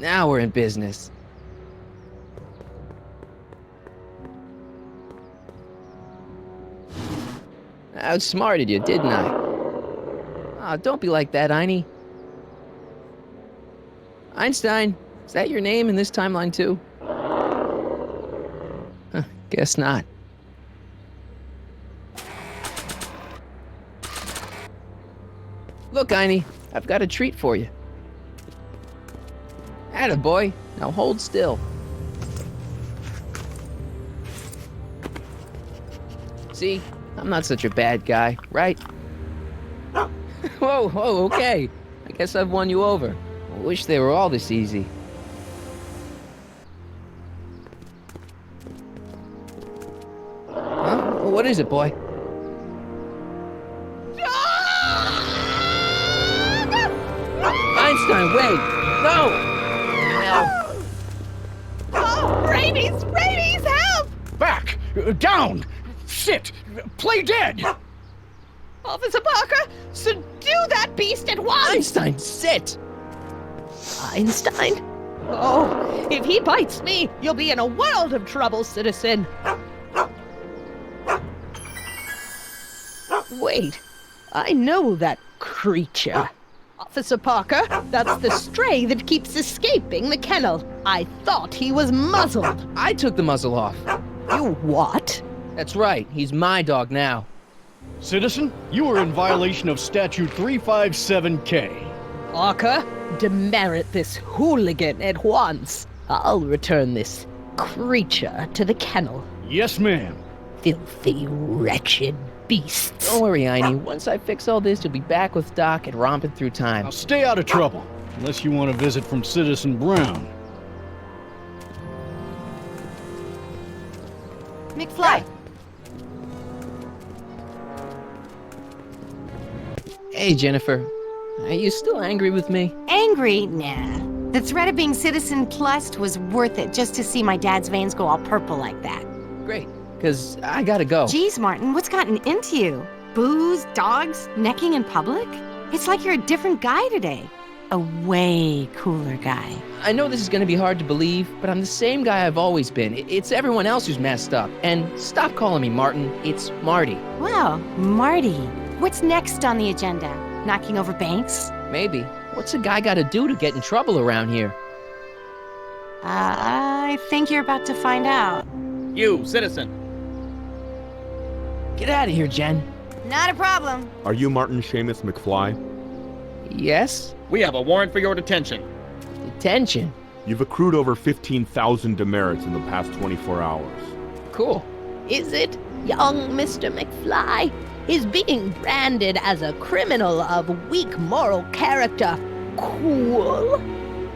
Now we're in business. I outsmarted you, didn't I? Oh, don't be like that, Einie. Einstein, is that your name in this timeline too? Huh, guess not. Look, Einie, I've got a treat for you. Attaboy, now hold still. See, I'm not such a bad guy, right? Whoa, okay. I guess I've won you over. I wish they were all this easy. Huh? What is it, boy? Einstein, wait! No! Oh, rabies! Rabies, help! Back! Down! Sit! Play dead! Officer Parker, subdue that beast at once! Einstein, sit! Einstein? Oh, if he bites me, you'll be in a world of trouble, citizen. Wait, I know that creature. Officer Parker, that's the stray that keeps escaping the kennel. I thought he was muzzled. I took the muzzle off. You what? That's right, he's my dog now. Citizen, you are in violation of Statute 357K. Parker, Demerit this hooligan at once. I'll return this creature to the kennel. Yes, ma'am. Filthy, wretched beasts. Don't worry, Einie. Once I fix all this, you'll be back with Doc and romping through time. Now stay out of trouble, unless you want a visit from Citizen Brown. McFly. Hey, Jennifer. Are you still angry with me? Angry? Nah. The threat of being Citizen Plus was worth it just to see my dad's veins go all purple like that. Great, because I gotta go. Geez, Martin, what's gotten into you? Booze, dogs, necking in public? It's like you're a different guy today. A way cooler guy. I know this is gonna be hard to believe, but I'm the same guy I've always been. It's everyone else who's messed up. And stop calling me Martin. It's Marty. Well, Marty, what's next on the agenda? Knocking over banks? Maybe. What's a guy gotta do to get in trouble around here? I think you're about to find out. You, citizen. Get out of here, Jen. Not a problem. Are you Martin Seamus McFly? Yes? We have a warrant for your detention. Detention? You've accrued over 15,000 demerits in the past 24 hours. Cool. Is it, young Mr. McFly? Is being branded as a criminal of weak moral character cool?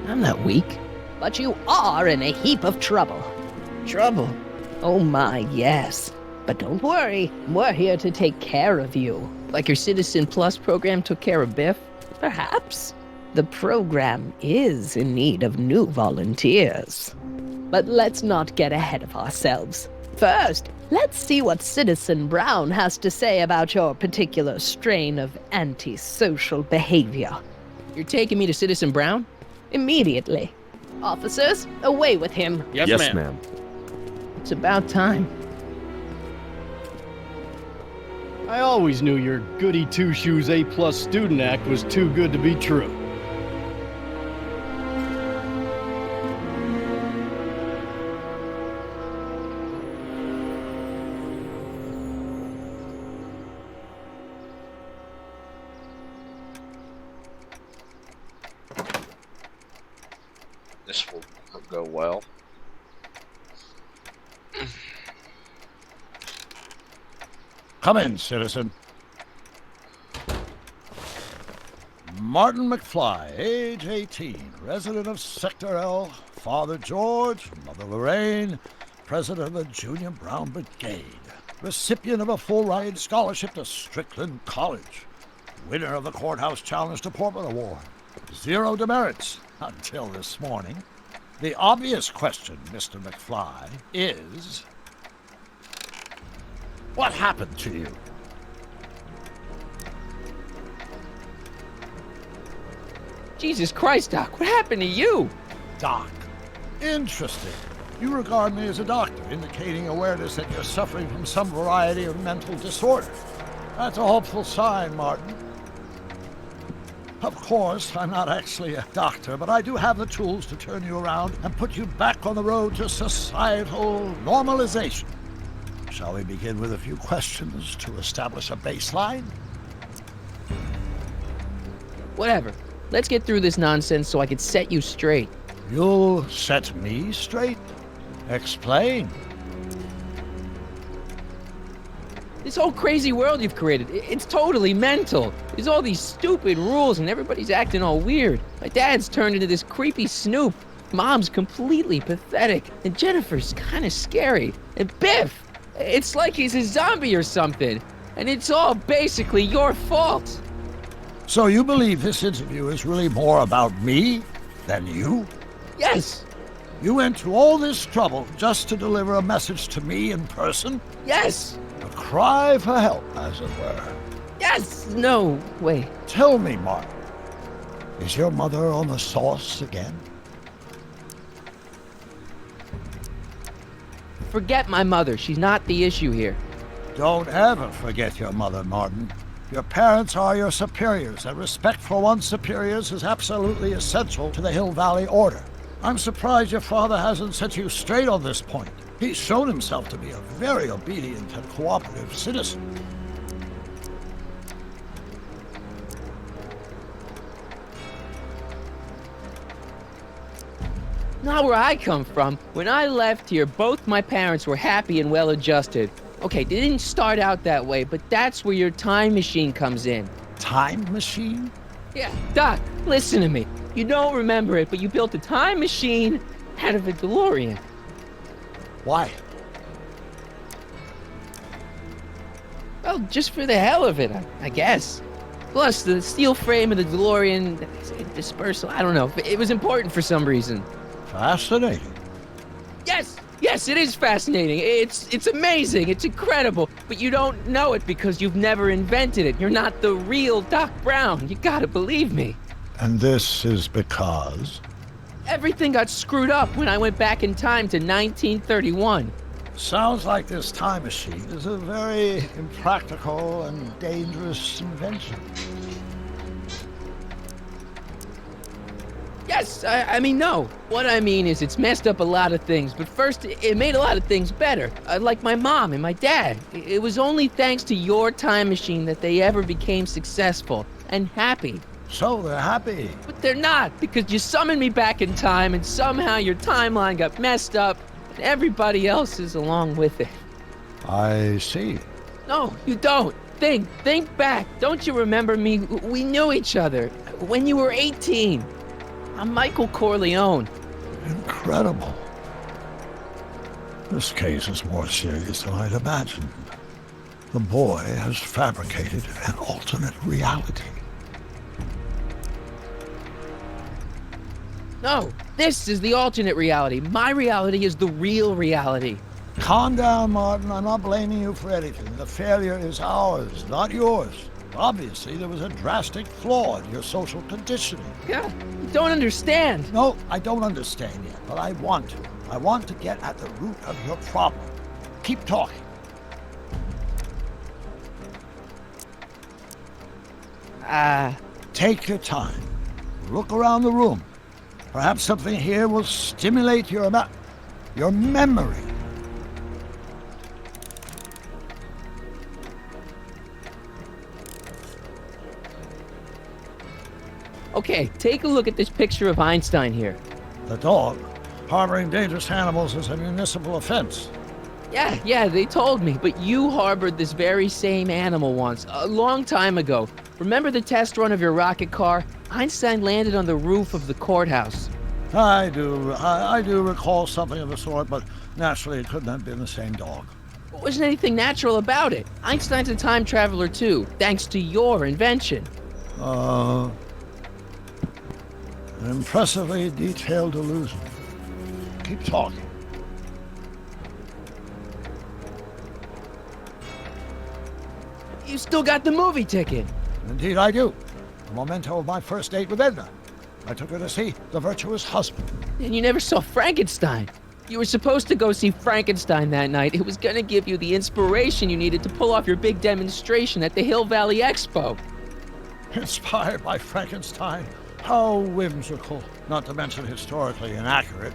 I'm not weak. But you are in a heap of trouble. Trouble? Oh my, yes. But don't worry, we're here to take care of you. Like your Citizen Plus program took care of Biff? Perhaps. The program is in need of new volunteers. But let's not get ahead of ourselves. First, let's see what Citizen Brown has to say about your particular strain of antisocial behavior. You're taking me to Citizen Brown? Immediately. Officers, away with him. Yes, ma'am. It's about time. I always knew your goody two-shoes A+ student act was too good to be true. This will go well. Come in, citizen. Martin McFly, age 18, resident of Sector L, Father George, Mother Lorraine, president of the Junior Brown Brigade, recipient of a full-ride scholarship to Strickland College, winner of the Courthouse Challenge to Portman Award, 0 demerits until this morning. The obvious question, Mr. McFly, is... what happened to you? Jesus Christ, Doc, what happened to you? Doc. Interesting. You regard me as a doctor, indicating awareness that you're suffering from some variety of mental disorder. That's a hopeful sign, Martin. Of course, I'm not actually a doctor, but I do have the tools to turn you around and put you back on the road to societal normalization. Shall we begin with a few questions to establish a baseline? Whatever. Let's get through this nonsense so I can set you straight. You'll set me straight? Explain. This whole crazy world you've created, it's totally mental. There's all these stupid rules and everybody's acting all weird. My dad's turned into this creepy snoop. Mom's completely pathetic. And Jennifer's kind of scary. And Biff, it's like he's a zombie or something. And it's all basically your fault. So you believe this interview is really more about me than you? Yes. You went to all this trouble just to deliver a message to me in person? Yes. A cry for help, as it were. Yes. No, wait. Tell me, Martin, is your mother on the sauce again? Forget my mother. She's not the issue here. Don't ever forget your mother, Martin. Your parents are your superiors, and respect for one's superiors is absolutely essential to the Hill Valley Order. I'm surprised your father hasn't set you straight on this point. He's shown himself to be a very obedient and cooperative citizen. Not where I come from. When I left here, both my parents were happy and well-adjusted. Okay, they didn't start out that way, but that's where your time machine comes in. Time machine? Yeah, Doc, listen to me. You don't remember it, but you built a time machine out of a DeLorean. Why? Well, just for the hell of it, I guess. Plus, the steel frame of the DeLorean, dispersal, I don't know. It was important for some reason. Fascinating. Yes, it is fascinating. It's amazing. It's incredible. But you don't know it because you've never invented it. You're not the real Doc Brown. You gotta believe me. And this is because? Everything got screwed up when I went back in time to 1931. Sounds like this time machine is a very impractical and dangerous invention. Yes, I mean, no. What I mean is it's messed up a lot of things, but first, it made a lot of things better. Like my mom and my dad. It was only thanks to your time machine that they ever became successful and happy. So they're happy. But they're not, because you summoned me back in time and somehow your timeline got messed up and everybody else is along with it. I see. No, you don't. Think back. Don't you remember me? We knew each other when you were 18. I'm Michael Corleone. Incredible. This case is more serious than I'd imagined. The boy has fabricated an alternate reality. No, this is the alternate reality. My reality is the real reality. Calm down, Martin. I'm not blaming you for anything. The failure is ours, not yours. Obviously, there was a drastic flaw in your social conditioning. Yeah, you don't understand. No, I don't understand yet, but I want to. I want to get at the root of your problem. Keep talking. Take your time. Look around the room. Perhaps something here will stimulate your memory. Okay, take a look at this picture of Einstein here. The dog. Harboring dangerous animals is a municipal offense. Yeah, they told me, but you harbored this very same animal once, a long time ago. Remember the test run of your rocket car? Einstein landed on the roof of the courthouse. I do recall something of the sort, but naturally it couldn't have been the same dog. There wasn't anything natural about it. Einstein's a time traveler too, thanks to your invention. An impressively detailed illusion. Keep talking. You still got the movie ticket. Indeed I do. A memento of my first date with Edna. I took her to see The Virtuous Husband. And you never saw Frankenstein. You were supposed to go see Frankenstein that night. It was gonna give you the inspiration you needed to pull off your big demonstration at the Hill Valley Expo. Inspired by Frankenstein? How whimsical, not to mention historically inaccurate.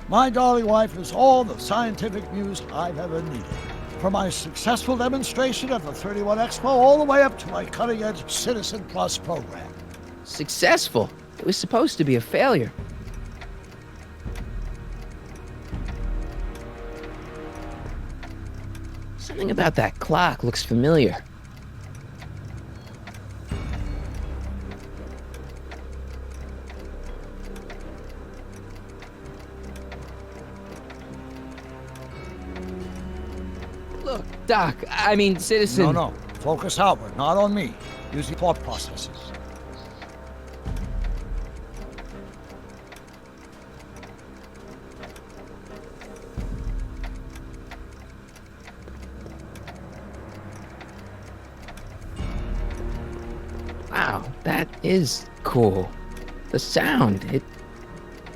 My darling wife is all the scientific muse I've ever needed. From my successful demonstration at the 31 Expo all the way up to my cutting-edge Citizen Plus program. Successful? It was supposed to be a failure. Something about that clock looks familiar. Look, Doc, I mean, Citizen... No. Focus outward, not on me. Use your thought processes. Wow, that is cool. The sound,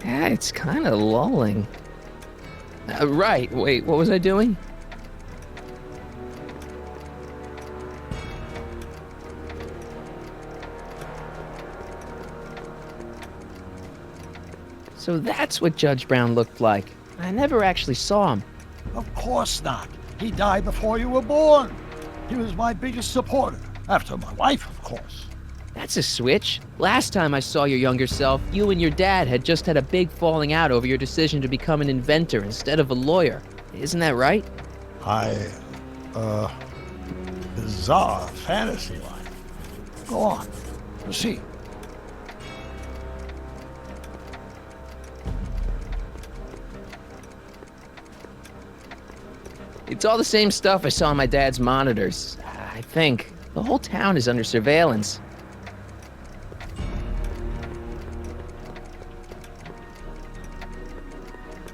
it's kind of lulling. Right, wait, what was I doing? So that's what Judge Brown looked like. I never actually saw him. Of course not. He died before you were born. He was my biggest supporter, after my wife, of course. That's That's a switch. Last time I saw your younger self, you and your dad had just had a big falling out over your decision to become an inventor instead of a lawyer. Isn't that right? Bizarre fantasy life. Go on. Proceed. It's all the same stuff I saw on my dad's monitors. I think. The whole town is under surveillance.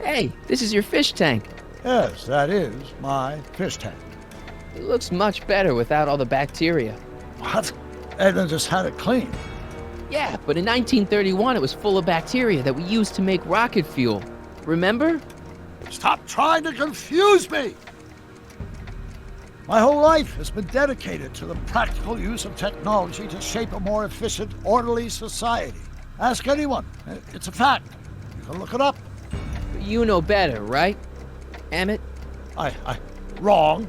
Hey, this is your fish tank. Yes, that is my fish tank. It looks much better without all the bacteria. What? Edna just had it cleaned. Yeah, but in 1931 it was full of bacteria that we used to make rocket fuel. Remember? Stop trying to confuse me! My whole life has been dedicated to the practical use of technology to shape a more efficient, orderly society. Ask anyone. It's a fact. You can look it up. You know better, right, Emmett? Wrong.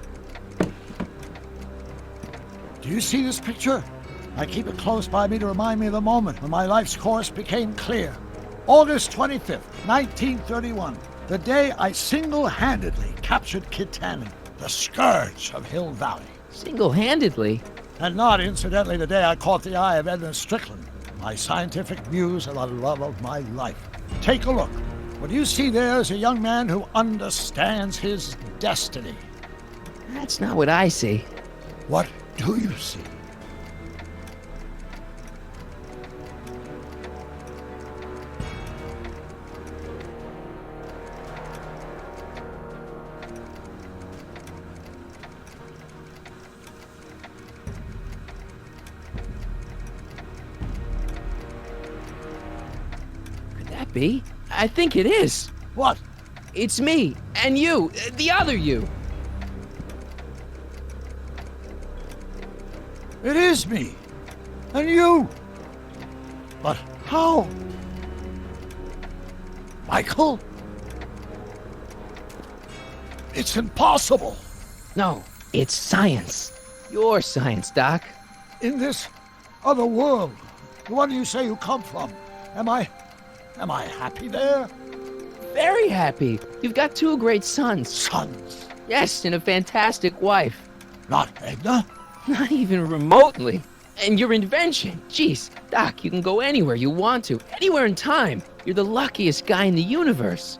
Do you see this picture? I keep it close by me to remind me of the moment when my life's course became clear. August 25th, 1931. The day I single-handedly captured Kit Tannen, the scourge of Hill Valley. Single-handedly? And not, incidentally, the day I caught the eye of Edna Strickland, my scientific muse and the love of my life. Take a look. What you see there is a young man who understands his destiny. That's not what I see. What do you see? Could that be? I think it is. What? It's me, and you, the other you. It is me. And you. But how? Michael? It's impossible. No, it's science. Your science, Doc. In this other world, the one you say you come from, am I happy there? Very happy. You've got 2 great sons. Sons? Yes, and a fantastic wife. Not Edna? Not even remotely. And your invention. Jeez, Doc, you can go anywhere you want to. Anywhere in time. You're the luckiest guy in the universe.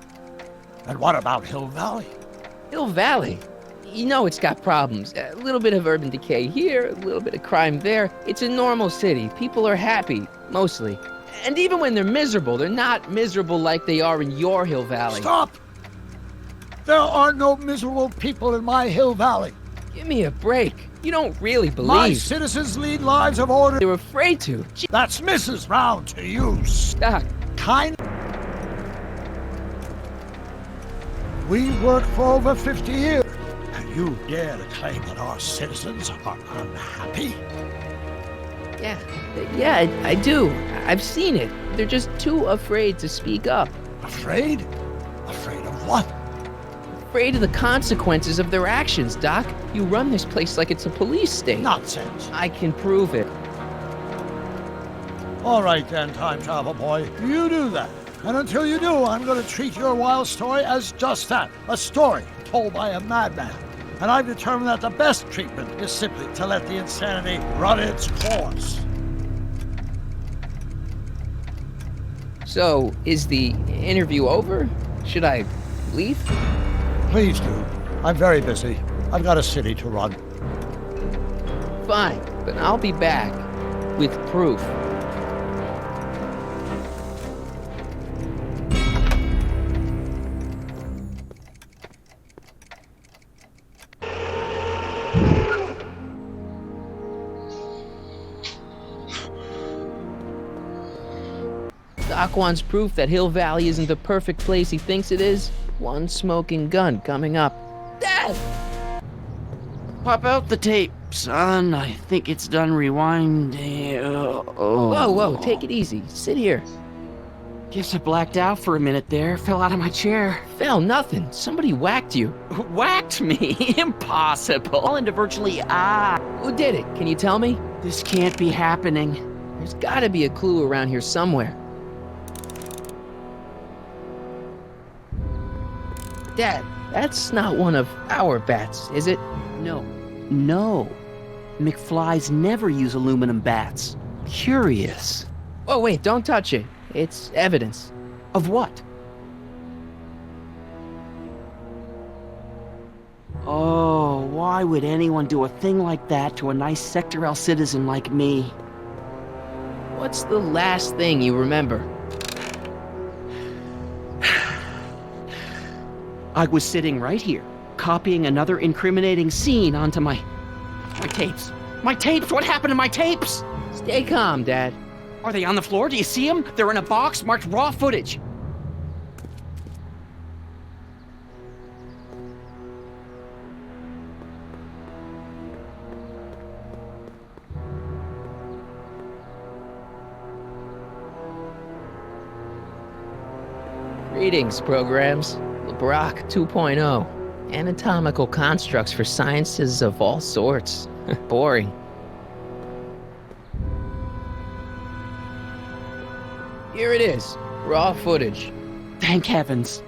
And what about Hill Valley? Hill Valley? You know it's got problems. A little bit of urban decay here, a little bit of crime there. It's a normal city. People are happy, mostly. And even when they're miserable, they're not miserable like they are in your Hill Valley. Stop! There are no miserable people in my Hill Valley. Give me a break. You don't really believe. My citizens lead lives of order. They're afraid to. That's Mrs. Brown to you, Doc. We worked for over 50 years, and you dare to claim that our citizens are unhappy? Yeah, I do. I've seen it. They're just too afraid to speak up. Afraid? Afraid of what? Afraid of the consequences of their actions, Doc. You run this place like it's a police state. Nonsense. I can prove it. All right then, time travel boy. You do that. And until you do, I'm going to treat your wild story as just that, a story told by a madman. And I've determined that the best treatment is simply to let the insanity run its course. So, is the interview over? Should I leave? Please do. I'm very busy. I've got a city to run. Fine, but I'll be back with proof. Doc wants proof that Hill Valley isn't the perfect place he thinks it is. One smoking gun coming up. Dad! Pop out the tape, son. I think it's done rewinding. Whoa, take it easy. Sit here. Guess I blacked out for a minute there. Fell out of my chair. Fell nothing. Somebody whacked you. Whacked me? Impossible. All into virtually Who did it? Can you tell me? This can't be happening. There's gotta be a clue around here somewhere. Dad, that's not one of our bats, is it? No. No. McFlys never use aluminum bats. Curious. Oh, wait, don't touch it. It's evidence. Of what? Oh, why would anyone do a thing like that to a nice Sector L citizen like me? What's the last thing you remember? I was sitting right here, copying another incriminating scene onto my tapes. My tapes! What happened to my tapes? Stay calm, Dad. Are they on the floor? Do you see them? They're in a box marked raw footage. Greetings, programs. LeBrock 2.0. Anatomical constructs for sciences of all sorts. Boring. Here it is. Raw footage. Thank heavens.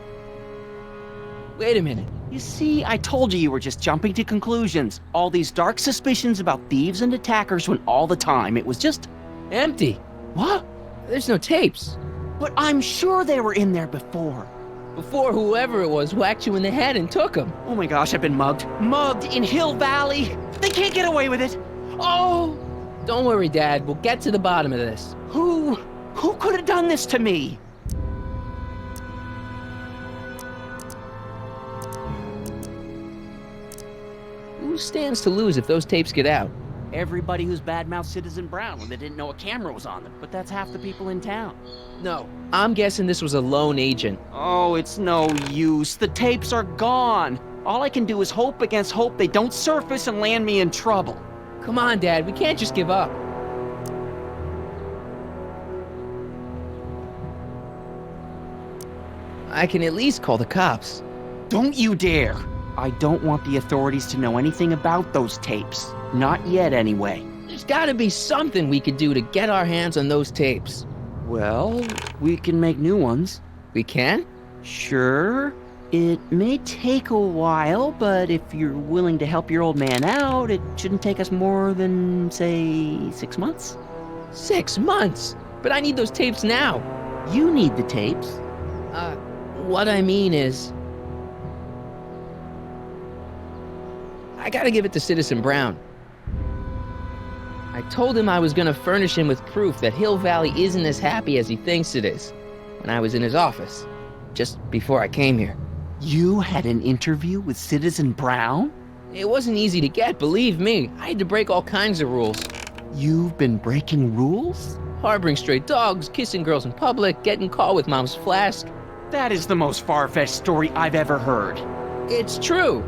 Wait a minute. You see, I told you were just jumping to conclusions. All these dark suspicions about thieves and attackers when all the time it was just... empty. What? There's no tapes. But I'm sure they were in there before. Before whoever it was whacked you in the head and took them. Oh my gosh, I've been mugged. Mugged in Hill Valley. They can't get away with it. Oh! Don't worry, Dad. We'll get to the bottom of this. Who could have done this to me? Who stands to lose if those tapes get out? Everybody who's badmouthed Citizen Brown when they didn't know a camera was on them. But that's half the people in town. No, I'm guessing this was a lone agent. Oh, it's no use. The tapes are gone. All I can do is hope against hope they don't surface and land me in trouble. Come on, Dad. We can't just give up. I can at least call the cops. Don't you dare! I don't want the authorities to know anything about those tapes. Not yet, anyway. There's gotta be something we could do to get our hands on those tapes. Well, we can make new ones. We can? Sure. It may take a while, but if you're willing to help your old man out, it shouldn't take us more than, say, 6 months. 6 months? But I need those tapes now. You need the tapes. What I mean is... I gotta give it to Citizen Brown. I told him I was gonna furnish him with proof that Hill Valley isn't as happy as he thinks it is when I was in his office, just before I came here. You had an interview with Citizen Brown? It wasn't easy to get, believe me. I had to break all kinds of rules. You've been breaking rules? Harboring stray dogs, kissing girls in public, getting caught with Mom's flask. That is the most far-fetched story I've ever heard. It's true.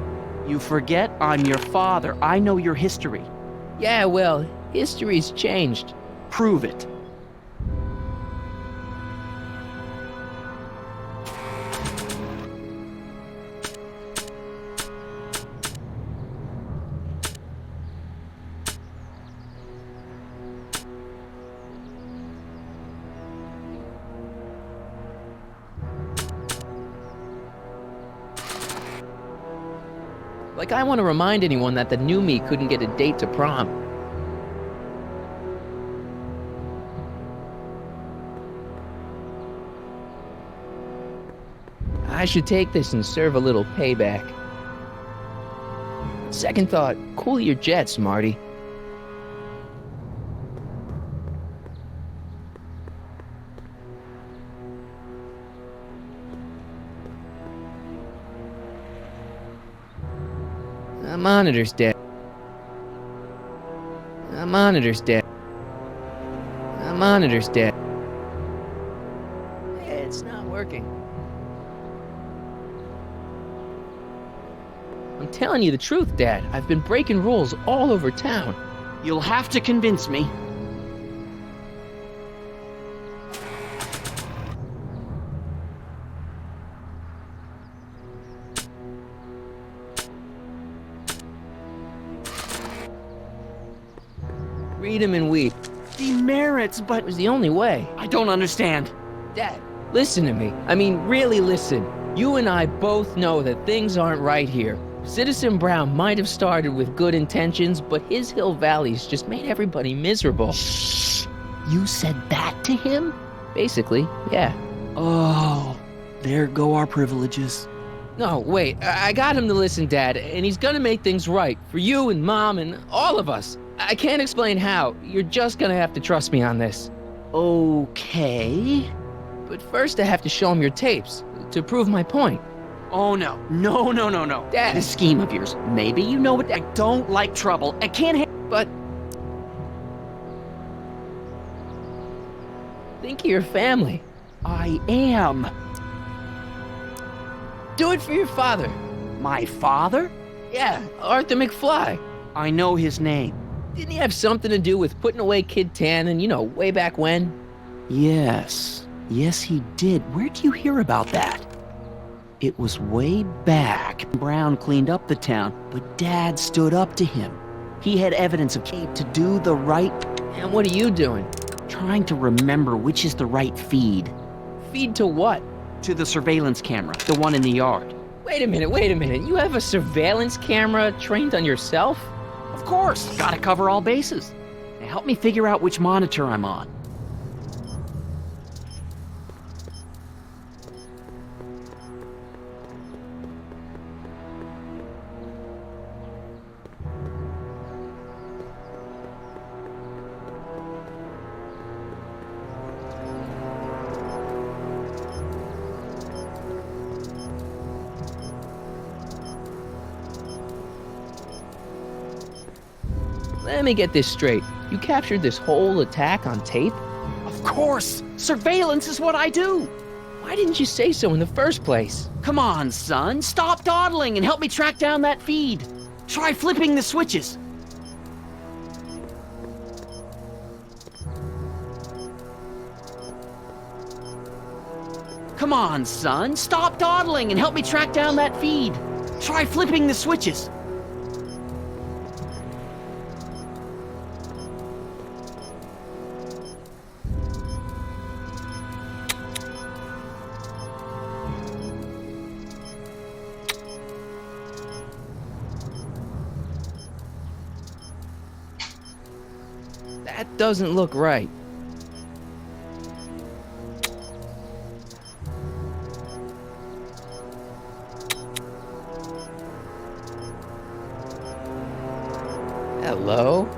You forget I'm your father. I know your history. Yeah, well, history's changed. Prove it. Like I want to remind anyone that the new me couldn't get a date to prom. I should take this and serve a little payback. Second thought, cool your jets, Marty. The monitor's dead. The monitor's dead. The monitor's dead. It's not working. I'm telling you the truth, Dad. I've been breaking rules all over town. You'll have to convince me. Read 'em and weep. The demerits, but... It was the only way. I don't understand. Dad, listen to me. I mean, really listen. You and I both know that things aren't right here. Citizen Brown might have started with good intentions, but his Hill Valley's just made everybody miserable. Shh! You said that to him? Basically, yeah. Oh, there go our privileges. No, wait, I got him to listen, Dad, and he's gonna make things right for you and Mom and all of us. I can't explain how. You're just gonna have to trust me on this. Okay. But first I have to show him your tapes to prove my point. Oh, no. No. Dad. This scheme of yours. Maybe you know it. I don't like trouble. I can't But... think of your family. I am. Do it for your father. My father? Yeah, Arthur McFly. I know his name. Didn't he have something to do with putting away Kid Tannen, way back when? Yes. Yes, he did. Where'd you hear about that? It was way back. Brown cleaned up the town, but Dad stood up to him. He had evidence of Kate to do the right... And what are you doing? Trying to remember which is the right feed. Feed to what? To the surveillance camera, the one in the yard. Wait a minute. You have a surveillance camera trained on yourself? Of course. Gotta cover all bases. Now help me figure out which monitor I'm on. Let me get this straight. You captured this whole attack on tape? Of course! Surveillance is what I do! Why didn't you say so in the first place? Come on, son. Stop dawdling and help me track down that feed. Try flipping the switches. Come on, son. Stop dawdling and help me track down that feed. Try flipping the switches. That doesn't look right. Hello?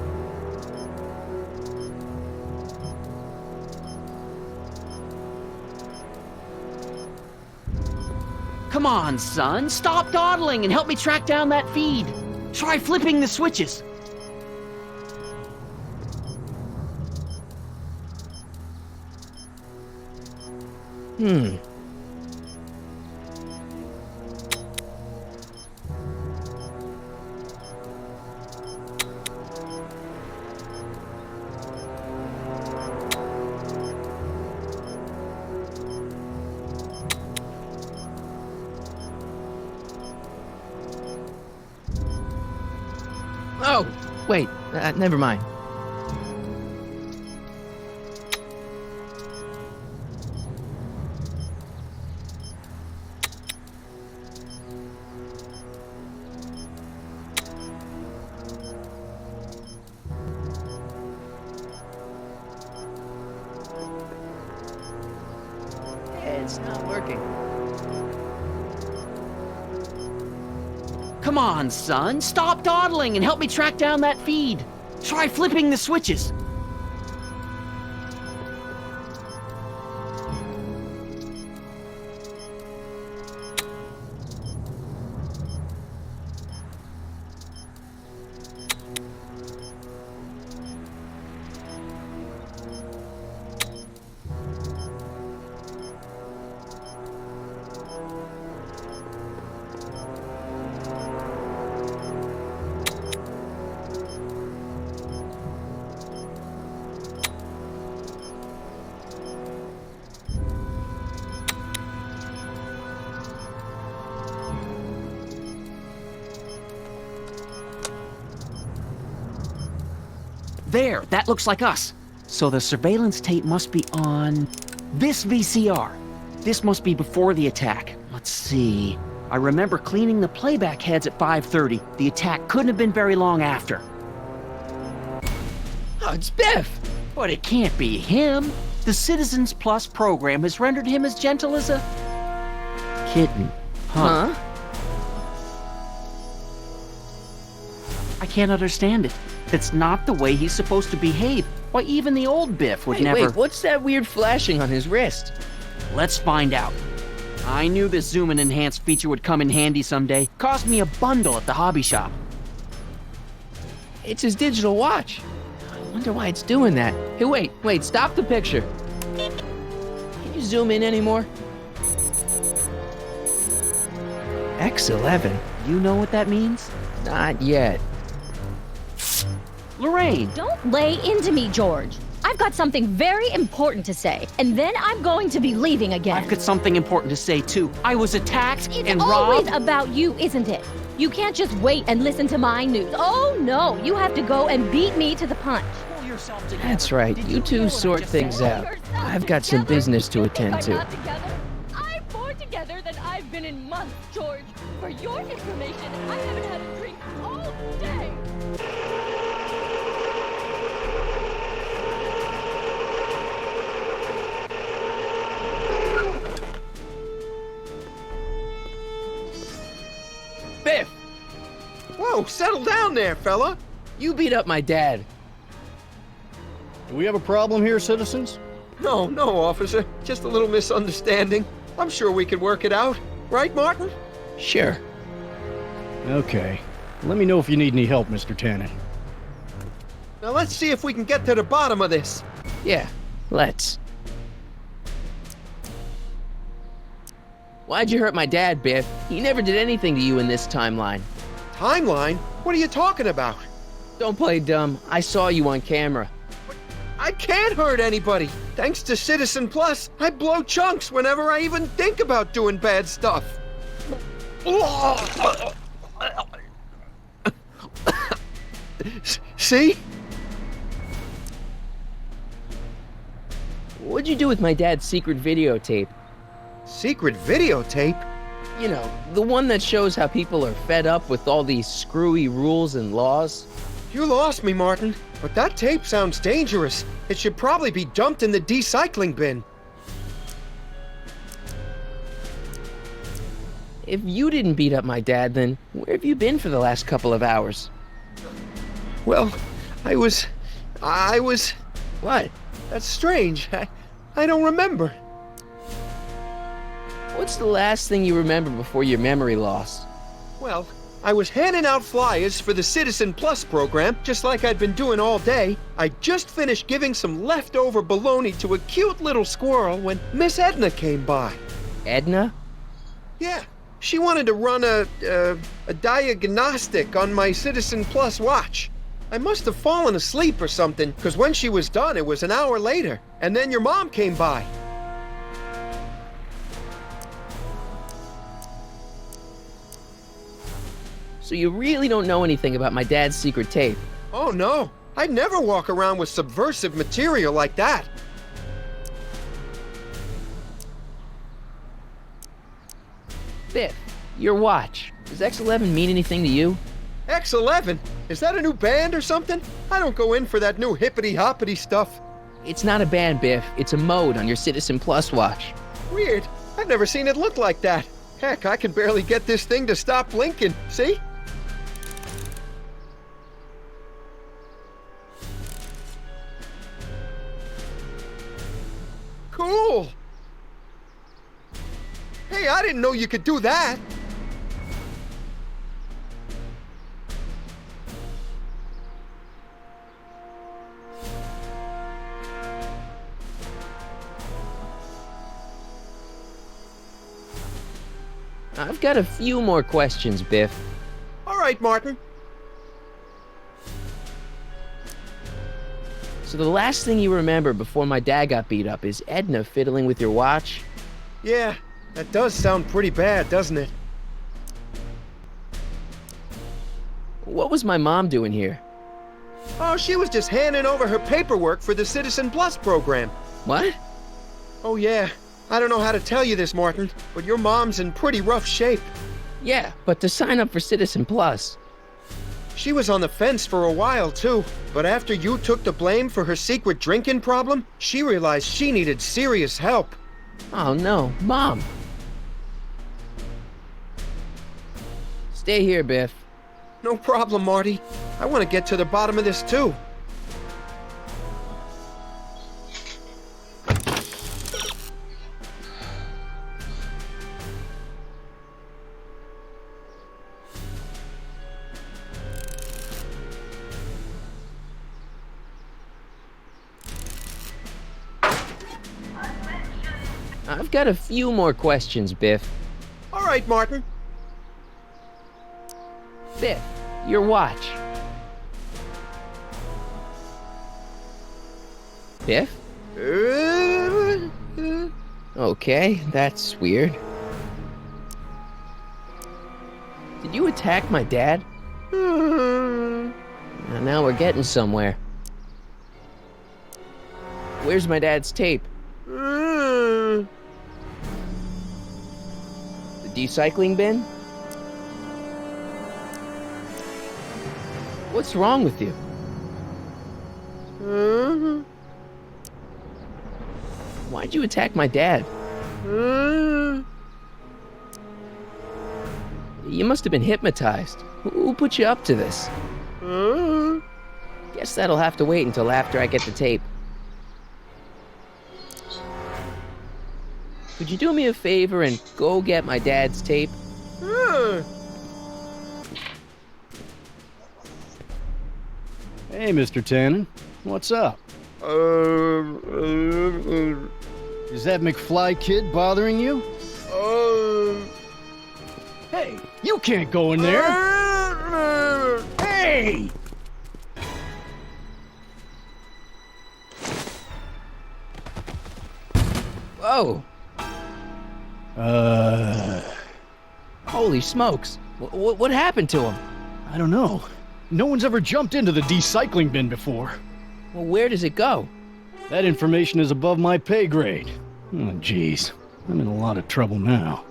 Come on, son. Stop dawdling and help me track down that feed. Try flipping the switches. Oh, wait, never mind. It's not working. Come on, son. Stop dawdling and help me track down that feed. Try flipping the switches. There, that looks like us. So the surveillance tape must be on this VCR. This must be before the attack. Let's see. I remember cleaning the playback heads at 5:30. The attack couldn't have been very long after. Oh, it's Biff! But it can't be him. The Citizens Plus program has rendered him as gentle as a kitten. Huh? I can't understand it. It's not the way he's supposed to behave. Why, even the old Biff would never... Wait, what's that weird flashing on his wrist? Let's find out. I knew this zoom and enhance feature would come in handy someday. Cost me a bundle at the hobby shop. It's his digital watch. I wonder why it's doing that. Hey, wait, stop the picture. Can you zoom in anymore? X11. You know what that means? Not yet. Lorraine! Don't lay into me, George. I've got something very important to say, and then I'm going to be leaving again. I've got something important to say, too. I was attacked and It's robbed. always about you, isn't it? You can't just wait and listen to my news. Oh, no. You have to go and beat me to the punch. Pull yourself together. That's right. You two sort things out. I've got some business to attend to. I'm more together than I've been in months, George. For your information, I haven't had a drink all day. Biff! Whoa, settle down there, fella. You beat up my dad. Do we have a problem here, citizens? No, officer. Just a little misunderstanding. I'm sure we could work it out. Right, Martin? Sure. Okay. Let me know if you need any help, Mr. Tannen. Now let's see if we can get to the bottom of this. Yeah, let's. Why'd you hurt my dad, Biff? He never did anything to you in this timeline. Timeline? What are you talking about? Don't play dumb. I saw you on camera. I can't hurt anybody. Thanks to Citizen Plus, I blow chunks whenever I even think about doing bad stuff. See? What'd you do with my dad's secret videotape? Secret videotape? You know, the one that shows how people are fed up with all these screwy rules and laws. You lost me, Martin. But that tape sounds dangerous. It should probably be dumped in the recycling bin. If you didn't beat up my dad, then where have you been for the last couple of hours? Well, I was... What? That's strange. I don't remember. What's the last thing you remember before your memory loss? Well, I was handing out flyers for the Citizen Plus program, just like I'd been doing all day. I just finished giving some leftover bologna to a cute little squirrel when Miss Edna came by. Edna? Yeah. She wanted to run a diagnostic on my Citizen Plus watch. I must have fallen asleep or something, because when she was done, it was an hour later. And then your mom came by. So you really don't know anything about my dad's secret tape? Oh, no. I'd never walk around with subversive material like that. Biff, your watch. Does X11 mean anything to you? X11? Is that a new band or something? I don't go in for that new hippity-hoppity stuff. It's not a band, Biff. It's a mode on your Citizen Plus watch. Weird. I've never seen it look like that. Heck, I can barely get this thing to stop blinking. See? Cool! Hey, I didn't know you could do that! I've got a few more questions, Biff. All right, Martin. So the last thing you remember before my dad got beat up is Edna fiddling with your watch? Yeah, that does sound pretty bad, doesn't it? What was my mom doing here? Oh, she was just handing over her paperwork for the Citizen Plus program. What? Oh, yeah. I don't know how to tell you this, Martin, but your mom's in pretty rough shape. Yeah, but to sign up for Citizen Plus. She was on the fence for a while, too. But after you took the blame for her secret drinking problem, she realized she needed serious help. Oh no, Mom! Stay here, Biff. No problem, Marty. I want to get to the bottom of this, too. I've got a few more questions, Biff. All right, Martin. Biff, your watch. Biff? Okay, that's weird. Did you attack my dad? Now we're getting somewhere. Where's my dad's tape? The recycling bin? What's wrong with you? Why'd you attack my dad? You must have been hypnotized. Who put you up to this? Guess that'll have to wait until after I get the tape. Could you do me a favor and go get my dad's tape? Hey, Mr. Tannen. What's up? Is that McFly kid bothering you? Hey, you can't go in there! Hey! Whoa! Holy smokes! What happened to him? I don't know. No one's ever jumped into the recycling bin before. Well, where does it go? That information is above my pay grade. Oh, jeez. I'm in a lot of trouble now.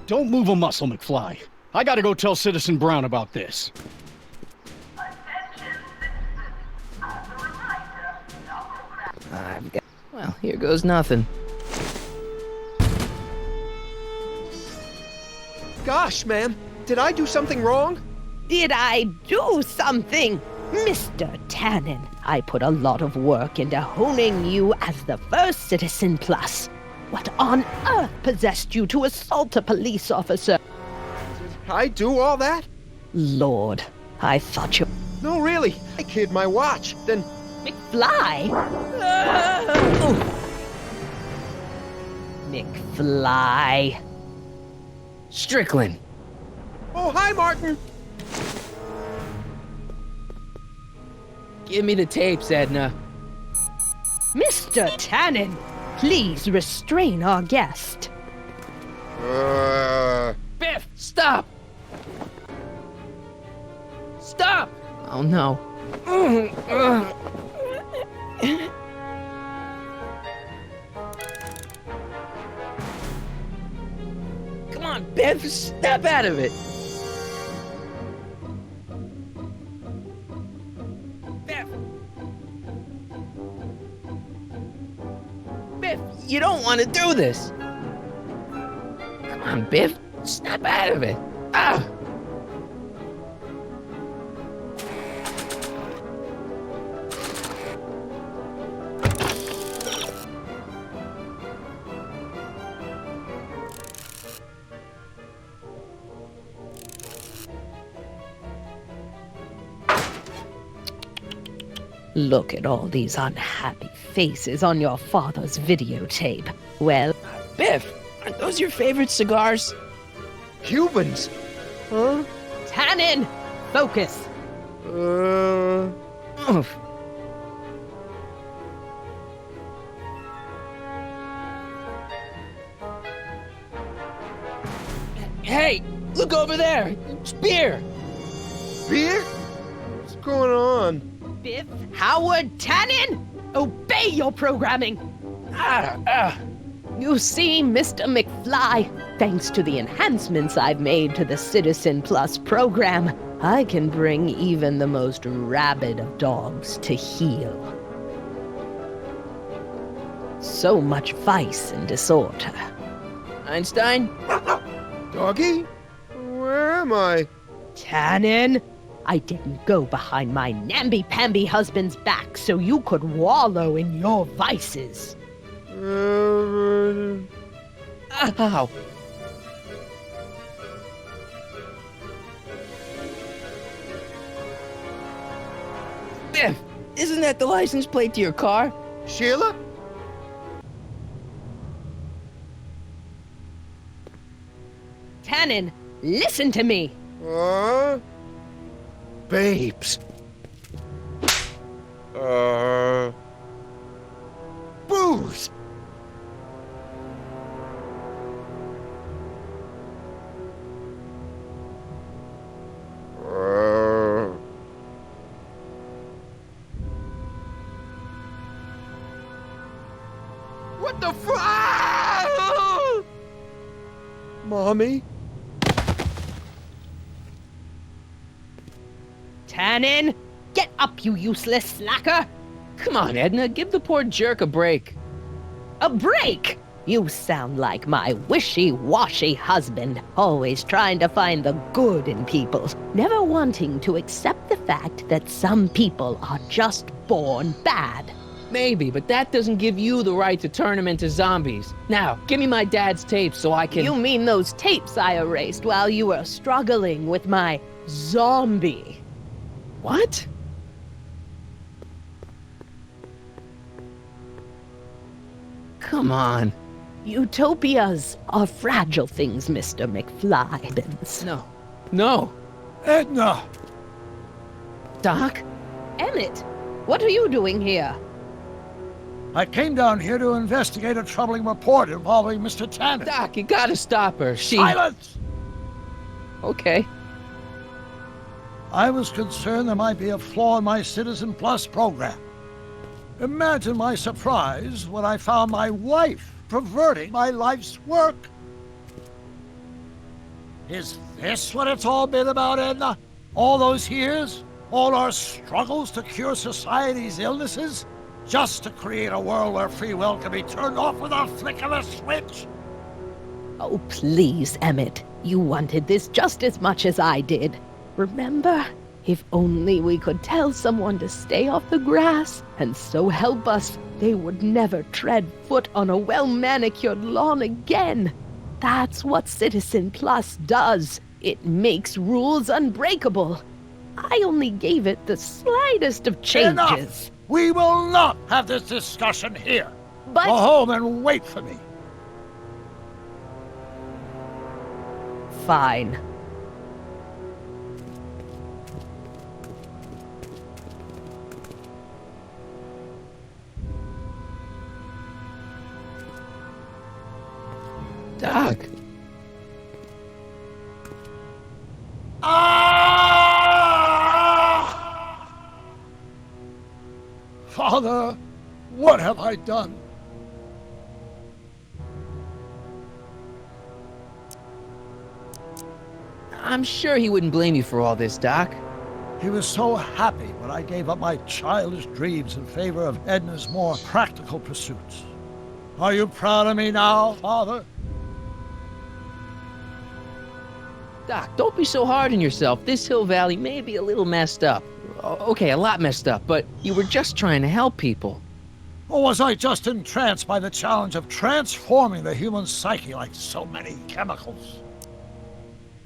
Don't move a muscle, McFly. I gotta go tell Citizen Brown about this. Well, here goes nothing. Gosh, ma'am. Did I do something wrong? Did I do something? Mr. Tannen, I put a lot of work into honing you as the first Citizen Plus. What on earth possessed you to assault a police officer? Did I do all that? Lord, I thought you... No, really. I hid my watch. Then... McFly? McFly. Strickland. Oh, hi, Martin. Give me the tapes, Edna. Mr. Tannen, please restrain our guest. Biff, stop! Stop! Oh no. Come on, Biff, step out of it! Biff! Biff, you don't want to do this! Come on, Biff, snap out of it! Ah! Look at all these unhappy faces on your father's videotape. Well, Biff, aren't those your favorite cigars? Cubans? Huh? Tannen, focus. Oof. Hey, look over there! It's beer! Beer? What's going on? Biff Howard Tannen! Obey your programming! You see, Mr. McFly, thanks to the enhancements I've made to the Citizen Plus program, I can bring even the most rabid of dogs to heel. So much vice and disorder. Einstein? Doggy? Where am I? Tannen, I didn't go behind my namby-pamby husband's back so you could wallow in your vices. Ow. Biff, isn't that the license plate to your car? Sheila? Tannen, listen to me. Babes. Booze! What the Mommy? Tannen, get up, you useless slacker! Come on, Edna, give the poor jerk a break. A break? You sound like my wishy-washy husband, always trying to find the good in people, never wanting to accept the fact that some people are just born bad. Maybe, but that doesn't give you the right to turn them into zombies. Now, give me my dad's tapes so I can... You mean those tapes I erased while you were struggling with my zombie? What? Come on. Utopias are fragile things, Mr. McFly. No. No. Edna! Doc? Emmett, what are you doing here? I came down here to investigate a troubling report involving Mr. Tannen. Doc, you gotta stop her. Silence! Okay. I was concerned there might be a flaw in my Citizen Plus program. Imagine my surprise when I found my wife perverting my life's work. Is this what it's all been about, Edna? All those years? All our struggles to cure society's illnesses? Just to create a world where free will can be turned off with a flick of a switch? Oh, please, Emmett. You wanted this just as much as I did. Remember? If only we could tell someone to stay off the grass, and so help us, they would never tread foot on a well-manicured lawn again. That's what Citizen Plus does. It makes rules unbreakable. I only gave it the slightest of changes. Enough! We will not have this discussion here. But... Go home and wait for me. Fine. Doc. Father, what have I done? I'm sure he wouldn't blame you for all this, Doc. He was so happy when I gave up my childish dreams in favor of Edna's more practical pursuits. Are you proud of me now, Father? Doc, don't be so hard on yourself. This Hill Valley may be a little messed up. Okay, a lot messed up, but you were just trying to help people. Or was I just entranced by the challenge of transforming the human psyche like so many chemicals?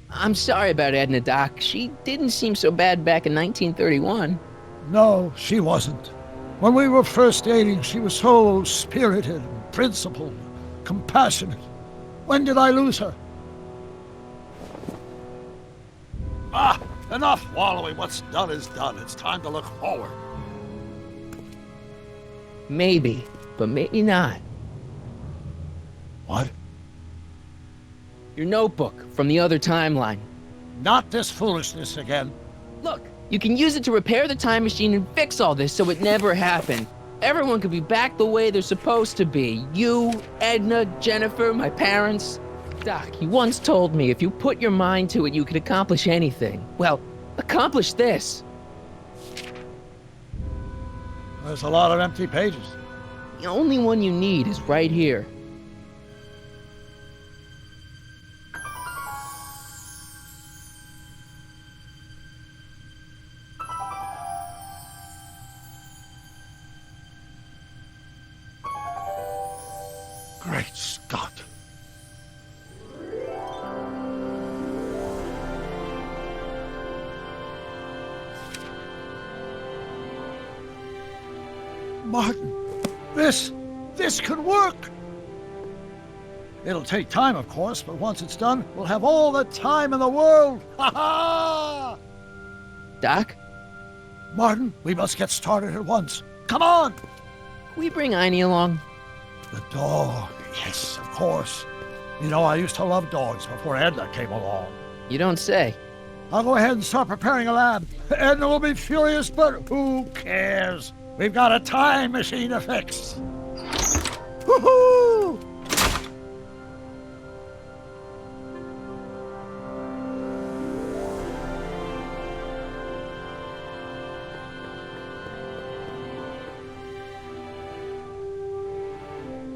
I'm sorry about Edna, Doc. She didn't seem so bad back in 1931. No, she wasn't. When we were first dating, she was so spirited, principled, compassionate. When did I lose her? Enough wallowing. What's done is done. It's time to look forward. Maybe, but maybe not. What? Your notebook from the other timeline. Not this foolishness again. Look, You can use it to repair the time machine and fix all this so it never happened. Everyone could be back the way they're supposed to be. You, Edna, Jennifer, my parents. Doc, you once told me if you put your mind to it, you could accomplish anything. Well, accomplish this. There's a lot of empty pages. The only one you need is right here. Great Scott. Martin, this could work. It'll take time, of course, but once it's done, we'll have all the time in the world. Ha ha! Doc? Martin, we must get started at once. Come on! Can we bring Einie along? The dog, yes, of course. You know, I used to love dogs before Edna came along. You don't say. I'll go ahead and start preparing a lab. Edna will be furious, but who cares? We've got a time machine to fix. Woohoo!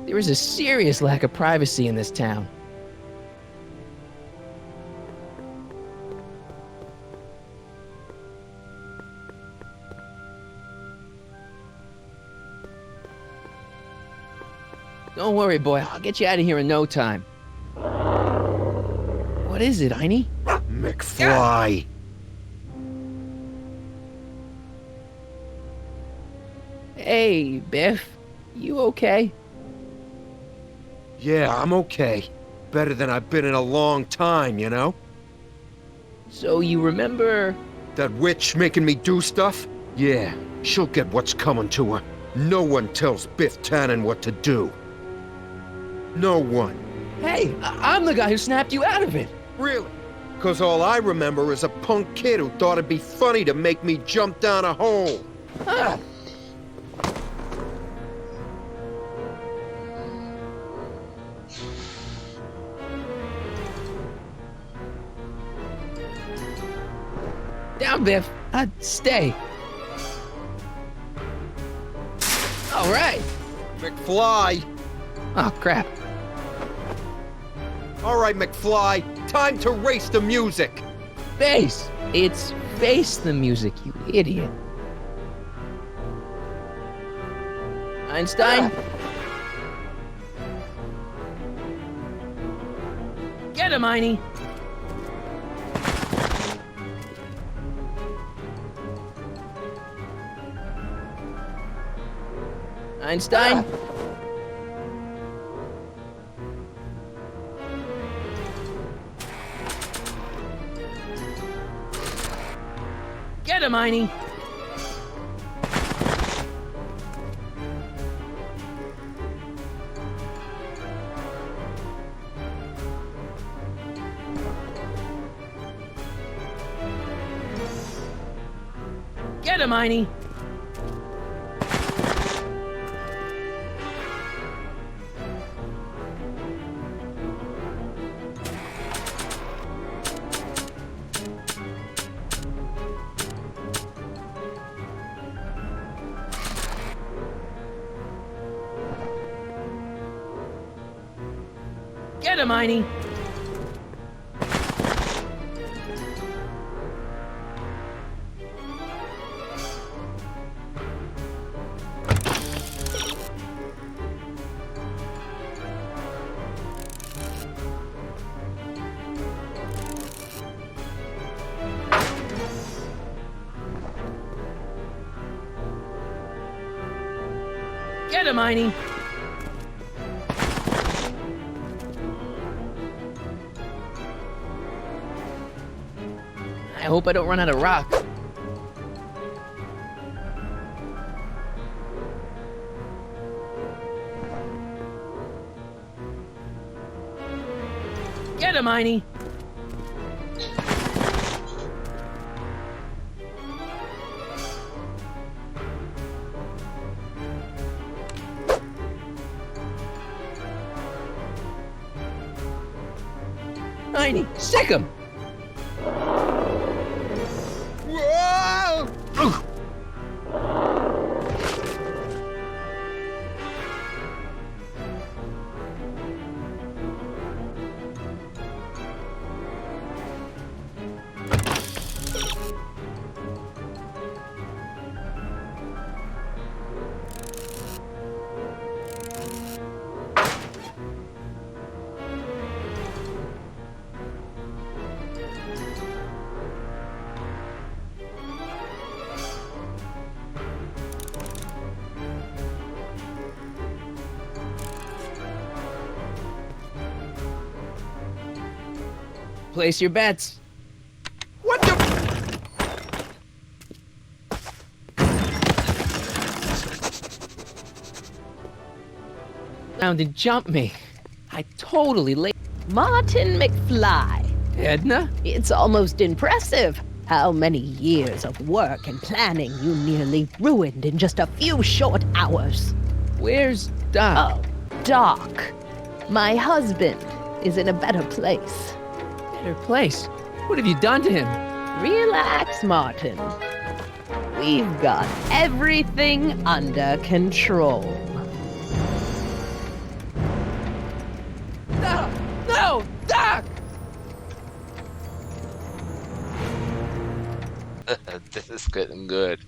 There is a serious lack of privacy in this town. Don't worry, boy. I'll get you out of here in no time. What is it, Einie? McFly. Hey, Biff. You okay? Yeah, I'm okay. Better than I've been in a long time, you know? So you remember... That witch making me do stuff? Yeah, she'll get what's coming to her. No one tells Biff Tannen what to do. No one. Hey, I'm the guy who snapped you out of it. Really? Because all I remember is a punk kid who thought it'd be funny to make me jump down a hole. Ah. Down, Biff. Stay. All right. McFly. Oh, crap. All right, McFly. Time to race the music. Face. It's face the music, you idiot. Einstein? Get him, Einie. Einstein? Get him, Einie. Get him, Einie. Get him, Einie. Get him, Einie. I hope I don't run out of rock. Get him, Einie. Tiny, sick him! Whoa! Place your bets. What the? Round and jump me. I totally laid. Martin McFly. Edna? It's almost impressive how many years of work and planning you nearly ruined in just a few short hours. Where's Doc? Oh, Doc. My husband is in a better place. Better place? What have you done to him? Relax, Martin. We've got everything under control. No! No! Doc! This is getting good.